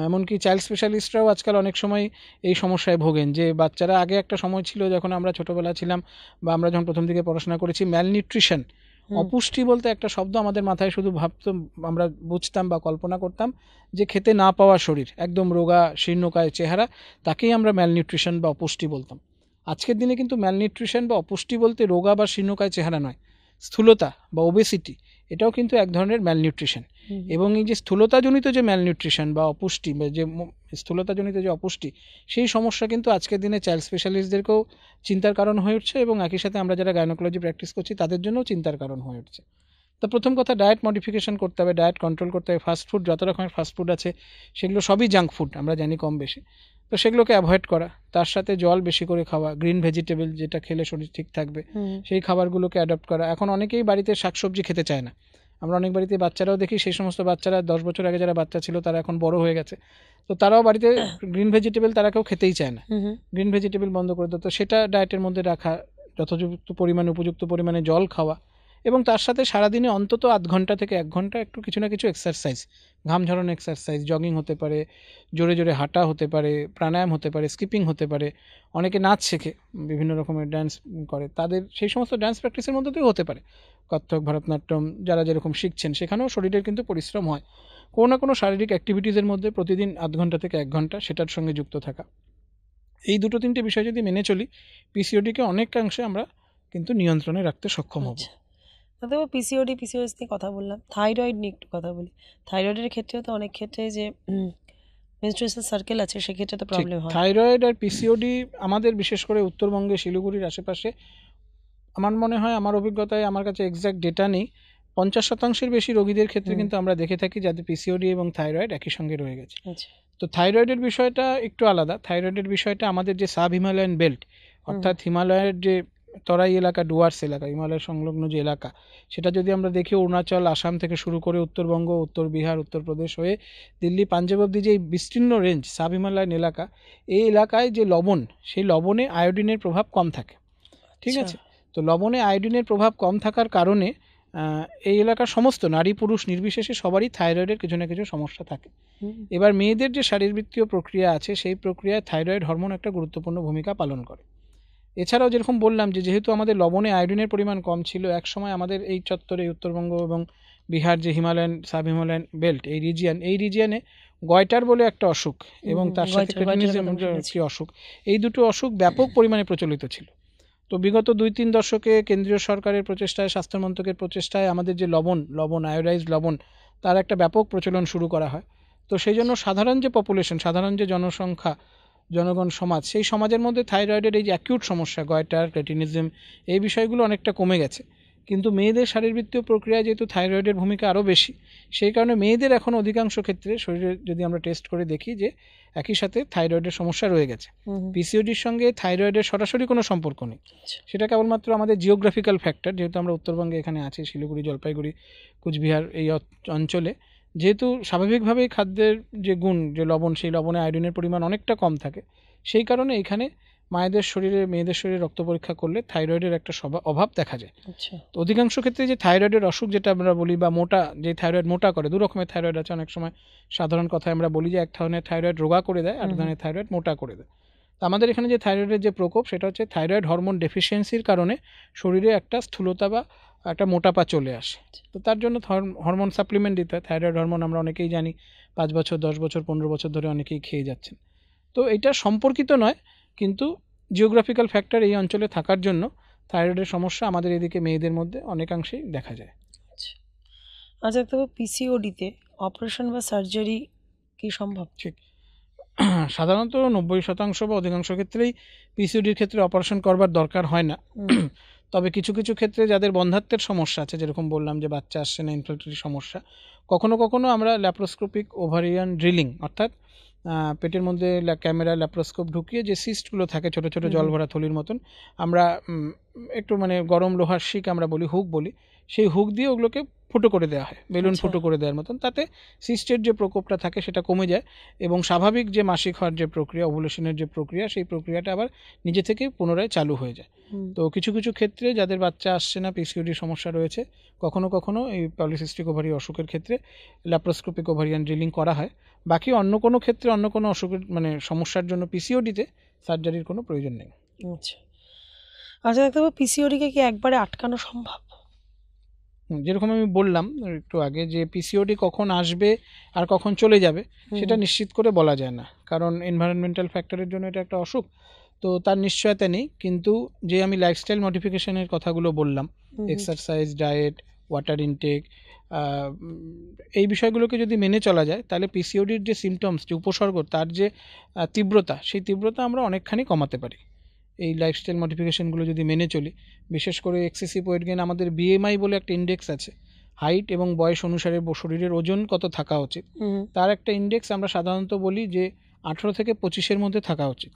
এমনকি চাইল্ড স্পেশালিস্টরাও আজকাল অনেক সময় এই সমস্যায় ভোগেন, যে বাচ্চারা, আগে একটা সময় ছিল যখন আমরা ছোটোবেলা ছিলাম বা আমরা যখন প্রথম দিকে পড়াশোনা করেছি, ম্যালনিউট্রিশন, অপুষ্টি বলতে একটা শব্দ আমাদের মাথায় শুধু ভাবতাম, আমরা বুঝতাম বা কল্পনা করতাম যে খেতে না পাওয়া শরীর, একদম রোগা শীর্ণকায় চেহারা, তাকেই আমরা ম্যালনিউট্রিশন বা অপুষ্টি বলতাম। আজকের দিনে কিন্তু ম্যালনিউট্রিশন বা অপুষ্টি বলতে রোগা বা শীর্ণকায় চেহারা নয়, স্থূলতা বা ওবেসিটি, এটাও কিন্তু এক ধরনের ম্যালনিউট্রিশন। এবং এই যে স্থূলতাজনিত যে ম্যালনিউট্রিশন বা অপুষ্টি, বা যে স্থূলতাজনিত যে অপুষ্টি, সেই সমস্যা কিন্তু আজকের দিনে চাইল্ড স্পেশালিস্টদেরকেও চিন্তার কারণ হয়ে উঠছে, এবং একই সাথে আমরা যারা গাইনোকোলজি প্র্যাকটিস করছি তাদের জন্যও চিন্তার কারণ হয়ে উঠছে। তো প্রথম কথা, ডায়েট মডিফিকেশন করতে হবে, ডায়েট কন্ট্রোল করতে হবে। ফাস্টফুড, যত রকমের ফাস্টফুড আছে সেগুলো সবই জাঙ্ক ফুড, আমরা জানি কম বেশি, তো সেগুলোকে অ্যাভয়েড করা। তার সাথে জল বেশি করে খাওয়া, গ্রিন ভেজিটেবল, যেটা খেলে শরীর ঠিক থাকবে সেই খাবারগুলোকে অ্যাডপ্ট করা। এখন অনেকেই বাড়িতে শাকসবজি খেতে চায় না, আমরা অনেক বাড়িতে বাচ্চারাও দেখি, সেই সমস্ত বাচ্চারা 10 বছর আগে যারা বাচ্চা ছিল তারা এখন বড় হয়ে গেছে, তো তারাও বাড়িতে গ্রিন ভেজিটেবল তারা কেউ খেতেই চায় না, গ্রিন ভেজিটেবল বন্ধ করে দেয়। তো সেটা ডায়েটের মধ্যে রাখা, যথোপযুক্ত পরিমাণে, উপযুক্ত পরিমাণে জল খাওয়া, এবং তার সাথে সারাদিনে অন্তত 0.5 ঘন্টা থেকে 1 ঘন্টা একটু কিছু না কিছু এক্সারসাইজ, ঘাম ঝরানো এক্সারসাইজ, জগিং হতে পারে, জোরে জোরে হাঁটা হতে পারে, প্রাণায়াম হতে পারে, স্কিপিং হতে পারে, অনেকে নাচ শেখে, বিভিন্ন রকমের ড্যান্স করে, তাদের সেই সমস্ত ড্যান্স প্র্যাকটিসের মধ্যে দিয়েও হতে পারে, কত্থক, ভরতনাট্যম, যারা যেরকম শিখছেন সেখানেও শরীরের কিন্তু পরিশ্রম হয়। কোনো না কোনো শারীরিক অ্যাক্টিভিটিসের মধ্যে প্রতিদিন 0.5 ঘন্টা থেকে 1 ঘন্টা সেটার সঙ্গে যুক্ত থাকা, এই 2-3টে বিষয় যদি মেনে চলি, পিসিওডিকে অনেকাংশে আমরা কিন্তু নিয়ন্ত্রণে রাখতে সক্ষম হব। দেখো, পিসিওডি, পিসিওএস নিয়ে কথা বললাম, থাইরয়েড নিয়ে একটু কথা বলি। থাইরয়েডের ক্ষেত্রেও তো অনেক ক্ষেত্রে যে মেনস্ট্রুয়াল সার্কেল আছে সেক্ষেত্রে তো প্রবলেম হয়। থাইরয়েড আর পিসিওডি আমাদের বিশেষ করে উত্তরবঙ্গে, শিলিগুড়ির আশেপাশে, আমার মনে হয়, আমার অভিজ্ঞতায়, আমার কাছে এক্স্যাক্ট ডেটা নেই, 50% বেশি রোগীদের ক্ষেত্রে কিন্তু আমরা দেখে থাকি যাদের পিসিওডি এবং থাইরয়েড একই সঙ্গে রয়ে গেছে। তো থাইরয়েডের বিষয়টা একটু আলাদা। থাইরয়েডের বিষয়টা আমাদের যে সাব হিমালয়ান বেল্ট, অর্থাৎ হিমালয়ের যে তরাই এলাকা, ডুয়ার্স এলাকা, হিমালয়ের সংলগ্ন যে এলাকা, সেটা যদি আমরা দেখি, অরুণাচল, আসাম থেকে শুরু করে উত্তরবঙ্গ, উত্তর বিহার, উত্তরপ্রদেশ হয়ে দিল্লি, পাঞ্জাব অব্দি যে বিস্তীর্ণ রেঞ্জ সাব হিমালয়ান এলাকা, এই এলাকায় যে লবণ, সেই লবণে আয়োডিনের প্রভাব কম থাকে। ঠিক আছে, তো লবণে আয়োডিনের প্রভাব কম থাকার কারণে এই এলাকার সমস্ত নারী পুরুষ নির্বিশেষে সবারই থাইরয়েডের কিছু না কিছু সমস্যা থাকে। এবার মেয়েদের যে শারীরবৃত্তীয় প্রক্রিয়া আছে, সেই প্রক্রিয়ায় থাইরয়েড হরমোন একটা গুরুত্বপূর্ণ ভূমিকা পালন করে। এছাড়াও যেরকম বললাম যে যেহেতু আমাদের লবণে আয়োডিনের পরিমাণ কম ছিল, এক সময় আমাদের এই চত্বরে, উত্তরবঙ্গ এবং বিহার যে হিমালয়ান, সাব হিমালয়ান বেল্ট, এই রিজিয়ানে গয়টার বলে একটা অসুখ এবং তার সাথে ক্রেটিনিজম একটি অসুখ, এই দুটো অসুখ ব্যাপক পরিমাণে প্রচলিত ছিল। তো বিগত 2-3 দশকে কেন্দ্রীয় সরকারের প্রচেষ্টায়, স্বাস্থ্য মন্ত্রকের প্রচেষ্টায় আমাদের যে লবণ, আয়োডাইজড লবণ, তার একটা ব্যাপক প্রচলন শুরু করা হয়। তো সেই জন্য সাধারণ যে পপুলেশন, সাধারণ যে জনসংখ্যা, জনগণ সমাজ, সেই সমাজের মধ্যে থাইরয়েডের এই যে অ্যাকিউট সমস্যা, গয়টার, ক্রেটিনিজম, এই বিষয়গুলো অনেকটা কমে গেছে। কিন্তু মেয়েদের শারীরবৃত্তীয় প্রক্রিয়ায় যেহেতু থাইরয়েডের ভূমিকা আরও বেশি, সেই কারণে মেয়েদের এখন অধিকাংশ ক্ষেত্রে শরীরে যদি আমরা টেস্ট করে দেখি যে একই সাথে থাইরয়েডের সমস্যা রয়ে গেছে। পিসিওডির সঙ্গে থাইরয়েডের সরাসরি কোনো সম্পর্ক নেই, সেটা কেবলমাত্র আমাদের জিওগ্রাফিক্যাল ফ্যাক্টর। যেহেতু আমরা উত্তরবঙ্গে এখানে আছি, শিলিগুড়ি, জলপাইগুড়ি, কুচবিহার এই অঞ্চলে, যেহেতু স্বাভাবিকভাবেই খাদ্যের যে গুণ, যে লবণ, সেই লবণে আয়োডিনের পরিমাণ অনেকটা কম থাকে, সেই কারণে এখানে মায়েদের শরীরে মেয়েদের শরীরে রক্ত পরীক্ষা করলে থাইরয়েডের একটা অভাব দেখা যায়। তো অধিকাংশ ক্ষেত্রে যে থাইরয়েডের অসুখ যেটা আমরা বলি বা মোটা, যে থাইরয়েড মোটা করে, দু রকমের থাইরয়েড আছে, অনেক সময় সাধারণ কথায় আমরা বলি যে এক ধরনের থাইরয়েড রোগা করে দেয়, আর ধরনের থাইরয়েড মোটা করে দেয়। তো আমাদের এখানে যে থাইরয়েডের যে প্রকোপ সেটা হচ্ছে থাইরয়েড হরমোন ডেফিসিয়েন্সির কারণে শরীরে একটা স্থূলতা বা একটা মোটাপা চলে আসে। তো তার জন্য হরমোন সাপ্লিমেন্ট দিতে হয়। থাইরয়েড হরমোন আমরা অনেকেই জানি 5 বছর 10 বছর 15 বছর ধরে অনেকেই খেয়ে যাচ্ছেন। তো এটা সম্পর্কিত নয়, কিন্তু জিওগ্রাফিক্যাল ফ্যাক্টর এই অঞ্চলে থাকার জন্য থাইরয়েডের সমস্যা আমাদের এদিকে মেয়েদের মধ্যে অনেকাংশেই দেখা যায়। আচ্ছা, তবে পিসিওডিতে অপারেশন বা সার্জারি কি সম্ভব? ঠিক, সাধারণত 90% বা অধিকাংশ ক্ষেত্রেই পিসিওডির ক্ষেত্রে অপারেশন করবার দরকার হয় না। তবে কিছু কিছু ক্ষেত্রে যাদের বন্ধ্যাত্বের সমস্যা আছে, যেরকম বললাম যে বাচ্চা আসছে না, ইনফার্টিলিটি সমস্যা, কখনো কখনো আমরা ল্যাপ্রোস্কোপিক ওভারিয়ান ড্রিলিং, অর্থাৎ পেটের মধ্যে ক্যামেরা ল্যাপ্রোস্কোপ ঢুকিয়ে যে সিস্টগুলো থাকে ছোটো ছোটো জল ভরা থলির মতন, আমরা একটু মানে গরম লোহার শিক আমরা বলি, হুক বলি, সেই হুক দিয়ে ওগুলোকে ফুটো করে দেওয়া হয়, বেলুন ফুটো করে দেওয়ার মতন। তাতে সিস্টের যে প্রকোপটা থাকে সেটা কমে যায় এবং স্বাভাবিক যে মাসিক হওয়ার যে প্রক্রিয়া, ওভুলেশনের যে প্রক্রিয়া, সেই প্রক্রিয়াটা আবার নিজে থেকে পুনরায় চালু হয়ে যায়। তো কিছু কিছু ক্ষেত্রে যাদের বাচ্চা আসছে না, পিসিওডির সমস্যা রয়েছে, কখনো কখনো এই পলিসিস্টিক ওভারি অসুখের ক্ষেত্রে ল্যাপ্রোস্কোপিক ওভারিয়ান ড্রিলিং করা হয়। বাকি অন্য কোনো ক্ষেত্রে অন্য কোনো অসুখের মানে সমস্যার জন্য পিসিওডিতে সার্জারির কোনো প্রয়োজন নেই। আচ্ছা আচ্ছা, ডাক্তারবাবু, পিসিওডিকে কি একবারে আটকানো সম্ভব? যেরকম আমি বললাম একটু আগে যে পিসিওডি কখন আসবে আর কখন চলে যাবে সেটা নিশ্চিত করে বলা যায় না, কারণ এনভায়রনমেন্টাল ফ্যাক্টরের জন্য এটা একটা অসুখ, তো তার নিশ্চয়তা নেই। কিন্তু যে আমি লাইফস্টাইল মডিফিকেশনের কথাগুলো বললাম, এক্সারসাইজ, ডায়েট, ওয়াটার ইনটেক, এই বিষয়গুলোকে যদি মেনে চলা যায় তাহলে পিসিওডির যে সিমটমস, যে উপসর্গ, তার যে তীব্রতা, সেই তীব্রতা আমরা অনেকখানি কমাতে পারি এই লাইফস্টাইল মডিফিকেশনগুলো যদি মেনে চলি। বিশেষ করে এক্সেসিভ ওয়েট গেইন, আমাদের বিএমআই বলে একটা ইন্ডেক্স আছে, হাইট এবং বয়স অনুসারে শরীরের ওজন কত থাকা উচিত, তার একটা ইন্ডেক্স আমরা সাধারণত বলি যে 18 থেকে 25-এর মধ্যে থাকা উচিত।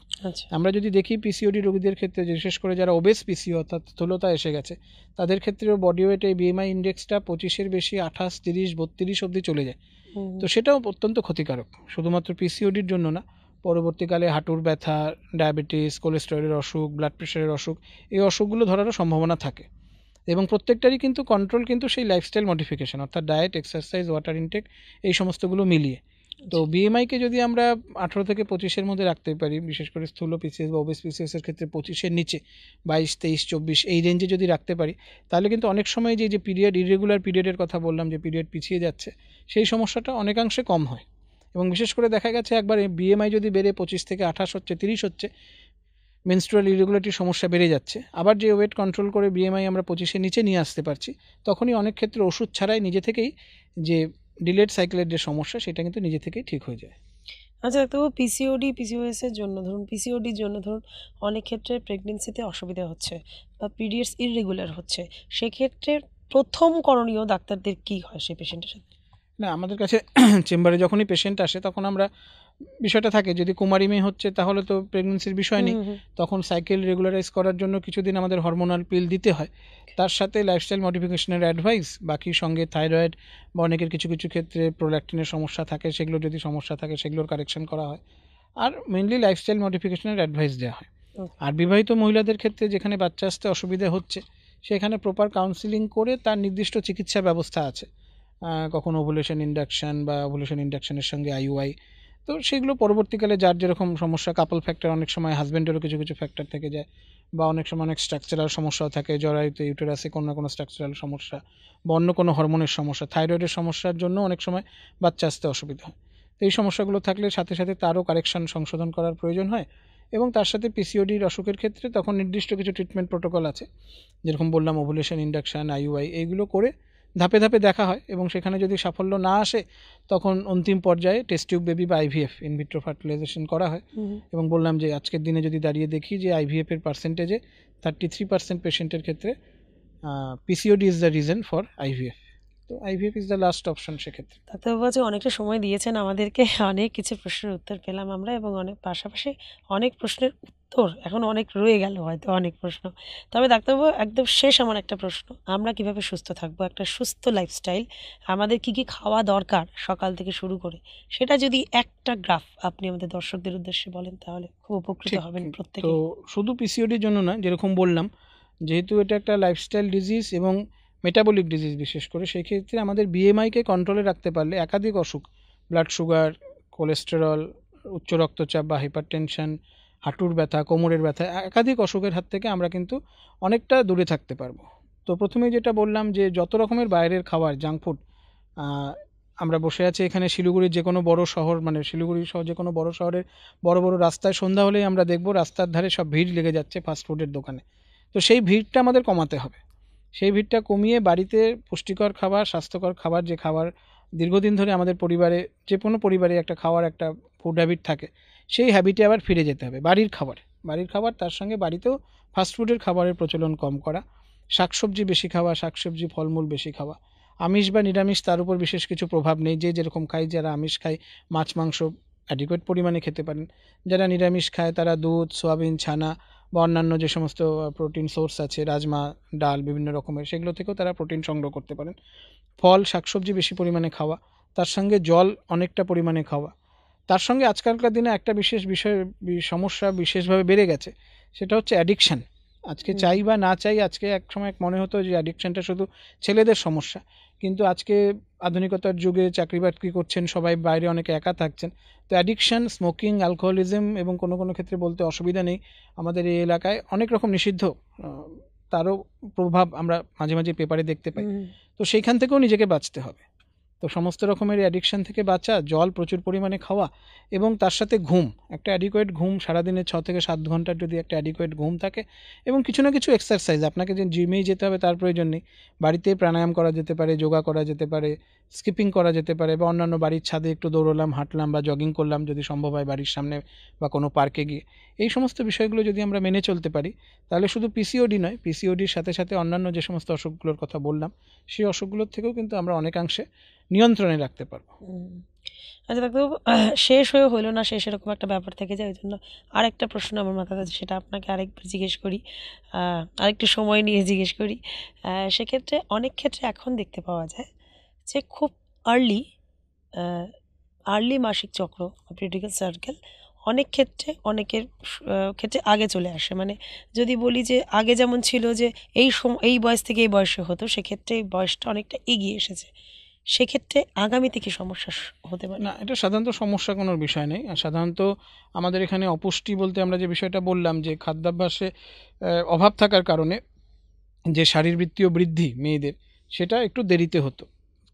আমরা যদি দেখি পিসিওডি রোগীদের ক্ষেত্রে, বিশেষ করে যারা ওবেস পিসিও অর্থাৎ স্থূলতা এসে গেছে, তাদের ক্ষেত্রেও বডি ওয়েট এই বিএমআই ইন্ডেক্সটা 25-এর বেশি 28, 30, 32 অবধি চলে যায়। তো সেটাও অত্যন্ত ক্ষতিকারক, শুধুমাত্র পিসিওডির জন্য না, পরবর্তীকালে হাঁটুর ব্যথা, ডায়াবেটিস, কোলেস্টেরলের অসুখ, ব্লাড প্রেশারের অসুখ, এই অসুখগুলো ধরারও সম্ভাবনা থাকে। এবং প্রত্যেকটারই কিন্তু কন্ট্রোল কিন্তু সেই লাইফস্টাইল মডিফিকেশন, অর্থাৎ ডায়েট, এক্সারসাইজ, ওয়াটার ইনটেক, এই সমস্তগুলো মিলিয়ে। তো বিএমআইকে যদি আমরা 18 থেকে 25-এর মধ্যে রাখতে পারি, বিশেষ করে স্থূল পিসিএস বা ওবেস পিসিএসের ক্ষেত্রে 25-এর নিচে 22, 23, 24 এই রেঞ্জে যদি রাখতে পারি, তাহলে কিন্তু অনেক সময় যে পিরিয়ড, ইরেগুলার পিরিয়ডের কথা বললাম, যে পিরিয়ড পিছিয়ে যাচ্ছে, সেই সমস্যাটা অনেকাংশে কম হয়। এবং বিশেষ করে দেখা গেছে একবার বিএমআই যদি বেড়ে 25 থেকে 28 হচ্ছে, 30 হচ্ছে, মেনস্ট্রুয়াল ইরেগুলারিটির সমস্যা বেড়ে যাচ্ছে, আবার যে ওয়েট কন্ট্রোল করে বিএমআই আমরা 25-এর নিচে নিয়ে আসতে পারছি, তখনই অনেক ক্ষেত্রে ওষুধ ছাড়াই নিজে থেকেই যে ডিলেড সাইকেলের যে সমস্যা, সেটা কিন্তু নিজে থেকেই ঠিক হয়ে যায়। আচ্ছা, তো পিসিওডি, পিসিওএস এর জন্য ধরুন, পিসিওডির জন্য ধরুন অনেক ক্ষেত্রে প্রেগনেন্সিতে অসুবিধা হচ্ছে বা পিরিয়ডস ইররেগুলার হচ্ছে, সেক্ষেত্রে প্রথম করণীয় ডাক্তারদের কি হয় সেই পেশেন্টের সাথে? না, আমাদের কাছে চেম্বারে যখনই পেশেন্ট আসে তখন আমরা বিষয়টা থাকে, যদি কুমারী মেয়ে হচ্ছে তাহলে তো প্রেগনেন্সির বিষয় নেই, তখন সাইকেল রেগুলারাইজ করার জন্য কিছুদিন আমাদের হরমোনাল পিল দিতে হয়, তার সাথে লাইফস্টাইল মডিফিকেশনের অ্যাডভাইস, বাকি সঙ্গে থাইরয়েড বা অনেকের কিছু কিছু ক্ষেত্রে প্রোল্যাক্টিনের সমস্যা থাকে, সেগুলো যদি সমস্যা থাকে সেগুলোর কারেকশন করা হয়, আর মেনলি লাইফস্টাইল মডিফিকেশনের অ্যাডভাইস দেওয়া হয়। আর বিবাহিত মহিলাদের ক্ষেত্রে যেখানে বাচ্চা আসতে অসুবিধা হচ্ছে, সেখানে প্রপার কাউন্সিলিং করে তার নির্দিষ্ট চিকিৎসা ব্যবস্থা আছে, কখনো ওভুলেশন ইন্ডাকশান বা ওভুলেশন ইন্ডাকশানের সঙ্গে আইইউআই, তো সেগুলো পরবর্তীকালে যার যেরকম সমস্যা, কাপল ফ্যাক্টর, অনেক সময় হাজব্যান্ডেরও কিছু কিছু ফ্যাক্টর থেকে যায়, বা অনেক সময় অনেক স্ট্রাকচারাল সমস্যাও থাকে, জরায়ুতে, ইউটেরাসে কোনো না কোনো স্ট্রাকচারাল সমস্যা বা অন্য কোনো হরমোনের সমস্যা, থাইরয়েডের সমস্যার জন্য অনেক সময় বাচ্চা আসতে অসুবিধা হয়। তো এই সমস্যাগুলো থাকলে সাথে সাথে তারও কারেকশন, সংশোধন করার প্রয়োজন হয়। এবং তার সাথে পিসিওডির অসুখের ক্ষেত্রে তখন নির্দিষ্ট কিছু ট্রিটমেন্ট প্রোটোকল আছে, যেরকম বললাম ওভুলেশন ইন্ডাকশান, আইইউআই, এইগুলো করে ধাপে ধাপে দেখা হয়, এবং সেখানে যদি সাফল্য না আসে তখন অন্তিম পর্যায়ে টেস্ট টিউব বেবি বা আইভিএফ, ইনভিট্রো ফার্টিলাইজেশন করা হয়। এবং বললাম যে আজকের দিনে যদি দাঁড়িয়ে দেখি যে আইভিএফের পার্সেন্টেজে 33% পেশেন্টের ক্ষেত্রে PCOD is the reason for IVF. তো IVF is the last option সেক্ষেত্রে। ডাক্তারবাবু আজ অনেকটা সময় দিয়েছেন আমাদেরকে, অনেক কিছু প্রশ্নের উত্তর পেলাম আমরা, এবং অনেক পাশাপাশি অনেক প্রশ্নের উত্তর এখন অনেক রয়ে গেল, হয়তো অনেক প্রশ্ন। তবে ডাক্তারবাবু একদম শেষ আমার একটা প্রশ্ন, আমরা কিভাবে সুস্থ থাকবো, একটা সুস্থ লাইফস্টাইল, আমাদের কি কি খাওয়া দরকার সকাল থেকে শুরু করে, সেটা যদি একটা গ্রাফ আপনি আমাদের দর্শকদের উদ্দেশ্যে বলেন তাহলে খুব উপকৃত হবেন প্রত্যেকে। তো শুধু পিসিওডির জন্য না, যেরকম বললাম যেহেতু এটা একটা লাইফস্টাইল ডিজিজ এবং মেটাবলিক ডিজিজ বিশেষ করে, সেই ক্ষেত্রে আমাদের বিএমআইকে কন্ট্রোলে রাখতে পারলে একাধিক অসুখ, ব্লাড সুগার, কোলেস্টেরল, উচ্চ রক্তচাপ বা হাইপারটেনশন, হাঁটুর ব্যথা, কোমরের ব্যথা, একাধিক অসুখের হাত থেকে আমরা কিন্তু অনেকটা দূরে থাকতে পারবো। তো প্রথমেই যেটা বললাম যে যত রকমের বাইরের খাবার, জাঙ্ক ফুড, আমরা বসে আছি এখানে শিলিগুড়ির যে কোনো বড় শহর, মানে শিলিগুড়ি সহ যে কোনো বড় শহরের বড় বড় রাস্তায় সন্ধ্যা হলেই আমরা দেখব রাস্তার ধারে সব ভিড় লেগে যাচ্ছে ফাস্টফুডের দোকানে। তো সেই ভিড়টা আমাদের কমাতে হবে। সেই ভিড়টা কমিয়ে বাড়িতে পুষ্টিকর খাবার, স্বাস্থ্যকর খাবার, যে খাবার দীর্ঘদিন ধরে আমাদের পরিবারে, যে কোনো পরিবারে একটা খাওয়ার একটা ফুড হ্যাবিট থাকে, সেই হ্যাবিটে আবার ফিরে যেতে হবে। বাড়ির খাবার, তার সঙ্গে বাড়িতেও ফাস্টফুডের খাবারের প্রচলন কম করা, শাকসবজি বেশি খাওয়া, শাকসবজি ফলমূল বেশি খাওয়া। আমিষ বা নিরামিষ তার উপর বিশেষ কিছু প্রভাব নেই, যে যেরকম খাই, যারা আমিষ খায় মাছ মাংস অ্যাডিকুয়েট পরিমাণে খেতে পারেন, যারা নিরামিষ খায় তারা দুধ, সোয়াবিন, ছানা বা অন্যান্য যে সমস্ত প্রোটিন সোর্স আছে, রাজমা, ডাল বিভিন্ন রকমের, সেগুলো থেকেও তারা প্রোটিন সংগ্রহ করতে পারেন। ফল শাকসবজি বেশি পরিমাণে খাওয়া, তার সঙ্গে জল অনেকটা পরিমাণে খাওয়া। তার সঙ্গে আজকালকার দিনে একটা বিশেষ সমস্যা বিশেষভাবে বেড়ে গেছে, সেটা হচ্ছে অ্যাডিকশান। আজকে চাই বা না চাই, আজকে এক সময় মনে হতো যে অ্যাডিকশানটা শুধু ছেলেদের সমস্যা, কিন্তু আজকে আধুনিকতার যুগে চাকরি বাকরি করছেন সবাই, বাইরে অনেকে একা থাকছেন। তো অ্যাডিকশান, স্মোকিং, অ্যালকোহলিজম, এবং কোনো কোনো ক্ষেত্রে বলতে অসুবিধা নেই, আমাদের এই এলাকায় অনেক রকম নিষিদ্ধ তারও প্রভাব আমরা মাঝে মাঝে পেপারে দেখতে পাই। তো সেইখান থেকেও নিজেকে বাঁচতে হবে। তো সমস্ত রকমের অ্যাডিকশান থেকে বাঁচা, জল প্রচুর পরিমাণে খাওয়া, এবং তার সাথে ঘুম, একটা অ্যাডিকুয়েট ঘুম, সারাদিনে 6 থেকে 7 ঘন্টার যদি একটা অ্যাডিকুয়েট ঘুম থাকে, এবং কিছু না কিছু এক্সারসাইজ, আপনাকে যে জিমেই যেতে হবে তার প্রয়োজন নেই, বাড়িতে প্রাণায়াম করা যেতে পারে, যোগা করা যেতে পারে, স্কিপিং করা যেতে পারে, বা অন্যান্য বাড়ির ছাদে একটু দৌড়লাম, হাঁটলাম বা জগিং করলাম যদি সম্ভব হয় বাড়ির সামনে বা কোনো পার্কে গিয়ে। এই সমস্ত বিষয়গুলো যদি আমরা মেনে চলতে পারি, তাহলে শুধু পিসিওডি নয়, পিসিওডির সাথে সাথে অন্যান্য যে সমস্ত অসুখগুলোর কথা বললাম, সেই অসুখগুলোর থেকেও কিন্তু আমরা অনেকাংশে নিয়ন্ত্রণে রাখতে পারবো। আচ্ছা ডাক্তারবাবু, শেষ হয়ে হলো না, শেষ এরকম একটা ব্যাপার থেকে যায়, ওই জন্য আরেকটা প্রশ্ন আমার মাথায় আছে, সেটা আপনাকে আরেকবার জিজ্ঞেস করি, আরেকটু সময় নিয়ে জিজ্ঞেস করি। সেক্ষেত্রে অনেক ক্ষেত্রে এখন দেখতে পাওয়া যায় যে খুব আর্লি মাসিক চক্র, পিরিয়ডিক্যাল সার্কেল, অনেক ক্ষেত্রে অনেকের ক্ষেত্রে আগে চলে আসে। মানে যদি বলি যে আগে যেমন ছিল যে এই বয়স থেকে এই বয়সে হতো, সেক্ষেত্রে এই বয়সটা অনেকটা এগিয়ে এসেছে, সেক্ষেত্রে আগামীতে কি সমস্যা হতে পারে? না, এটা সাধারণত সমস্যা কোনো বিষয় নেই। আর সাধারণত আমাদের এখানে অপুষ্টি বলতে আমরা যে বিষয়টা বললাম, যে খাদ্যাভ্যাসে অভাব থাকার কারণে যে শারীরবৃত্তীয় বৃদ্ধি মেয়েদের, সেটা একটু দেরিতে হতো।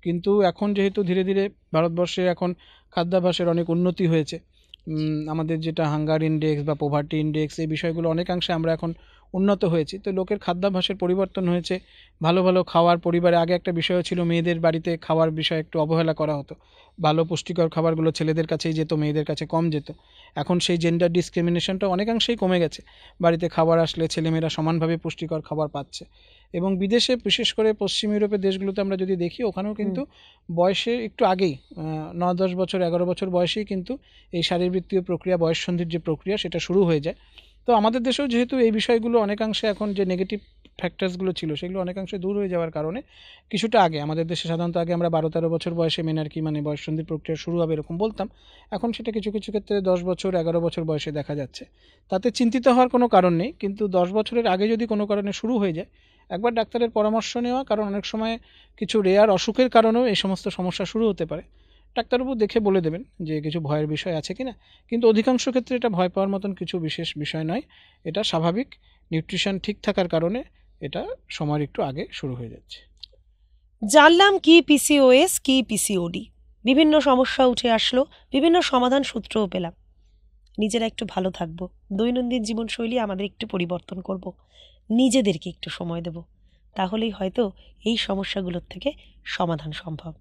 কিন্তু এখন যেহেতু ধীরে ধীরে ভারতবর্ষে এখন খাদ্যাভ্যাসের অনেক উন্নতি হয়েছে, আমাদের যেটা হাঙ্গার ইন্ডেক্স বা পোভার্টি ইন্ডেক্স, এই বিষয়গুলো অনেকাংশে আমরা এখন উন্নত হয়েছি। তো লোকের খাদ্যাভ্যাসের পরিবর্তন হয়েছে, ভালো ভালো খাওয়ার, পরিবারে আগে একটা বিষয় ছিল মেয়েদের বাড়িতে খাওয়ার বিষয়ে একটু অবহেলা করা হতো, ভালো পুষ্টিকর খাবারগুলো ছেলেদের কাছেই যেত, মেয়েদের কাছে কম যেত। এখন সেই জেন্ডার ডিসক্রিমিনেশনটা অনেকাংশেই কমে গেছে, বাড়িতে খাবার আসলে ছেলেমেয়েরা সমানভাবে পুষ্টিকর খাবার পাচ্ছে। এবং বিদেশে, বিশেষ করে পশ্চিম ইউরোপের দেশগুলোতে আমরা যদি দেখি, ওখানেও কিন্তু বয়সে একটু আগেই 9-10 বছর 11 বছর বয়সেই কিন্তু এই শারীরবৃত্তীয় প্রক্রিয়া, বয়ঃসন্ধির যে প্রক্রিয়া, সেটা শুরু হয়ে যায়। তো আমাদের দেশেও যেহেতু এই বিষয়গুলো অনেকাংশে, এখন যে নেগেটিভ ফ্যাক্টরসগুলো ছিল সেগুলো অনেকাংশে দূর হয়ে যাওয়ার কারণে কিছুটা আগে, আমাদের দেশে সাধারণত আগে আমরা 12-13 বছর বয়সে মেনার্কি মানে বয়ঃসন্ধির প্রক্রিয়া শুরু হবে এরকম বলতাম, এখন সেটা কিছু কিছু ক্ষেত্রে 10 বছর 11 বছর বয়সে দেখা যাচ্ছে। তাতে চিন্তিত হওয়ার কোনো কারণ নেই, কিন্তু 10 বছরের আগে যদি কোনো কারণে শুরু হয়ে যায়, একবার ডাক্তারের পরামর্শ নেওয়া, কারণ অনেক সময় কিছু রেয়ার অসুখের কারণেও এই সমস্ত সমস্যা শুরু হতে পারে। ডাক্তারবাবু দেখে বলে দেবেন যে কিছু ভয়ের বিষয় আছে কিনা, কিন্তু অধিকাংশ ক্ষেত্রে এটা ভয় পাওয়ার মতন কিছু বিশেষ বিষয় নয়, এটা স্বাভাবিক। নিউট্রিশন ঠিক থাকার কারণে এটা সময়ের একটু আগে শুরু হয়ে যাচ্ছে। জানলাম কি পিসিওএস, কি পিসিওডি, বিভিন্ন সমস্যা উঠে আসলো, বিভিন্ন সমাধান সূত্রও পেলাম। নিজেরা একটু ভালো থাকবো, দৈনন্দিন জীবনশৈলী আমাদের একটু পরিবর্তন করব, নিজেদেরকে একটু সময় দেব, তাহলেই হয়তো এই সমস্যাগুলোর থেকে সমাধান সম্ভব।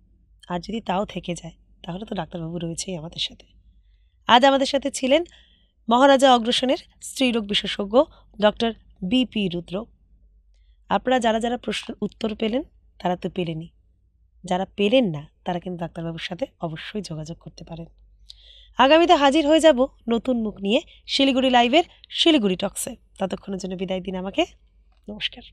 আর যদি তাও থেকে যায়, তাহলে তো ডাক্তারবাবু রয়েছেই আমাদের সাথে। আজ আমাদের সাথে ছিলেন মহারাজা অগ্রসেনের স্ত্রীরোগ বিশেষজ্ঞ ডক্টর বিপি রুদ্র। আপনারা যারা যারা প্রশ্নের উত্তর পেলেন, তারা তো পেলেনই, যারা পেলেন না তারা কিন্তু ডাক্তারবাবুর সাথে অবশ্যই যোগাযোগ করতে পারেন। আগামীতে হাজির হয়ে যাব নতুন মুখ নিয়ে শিলিগুড়ি লাইভের শিলিগুড়ি টক্সে। ততক্ষণের জন্য বিদায় দিন আমাকে। নমস্কার।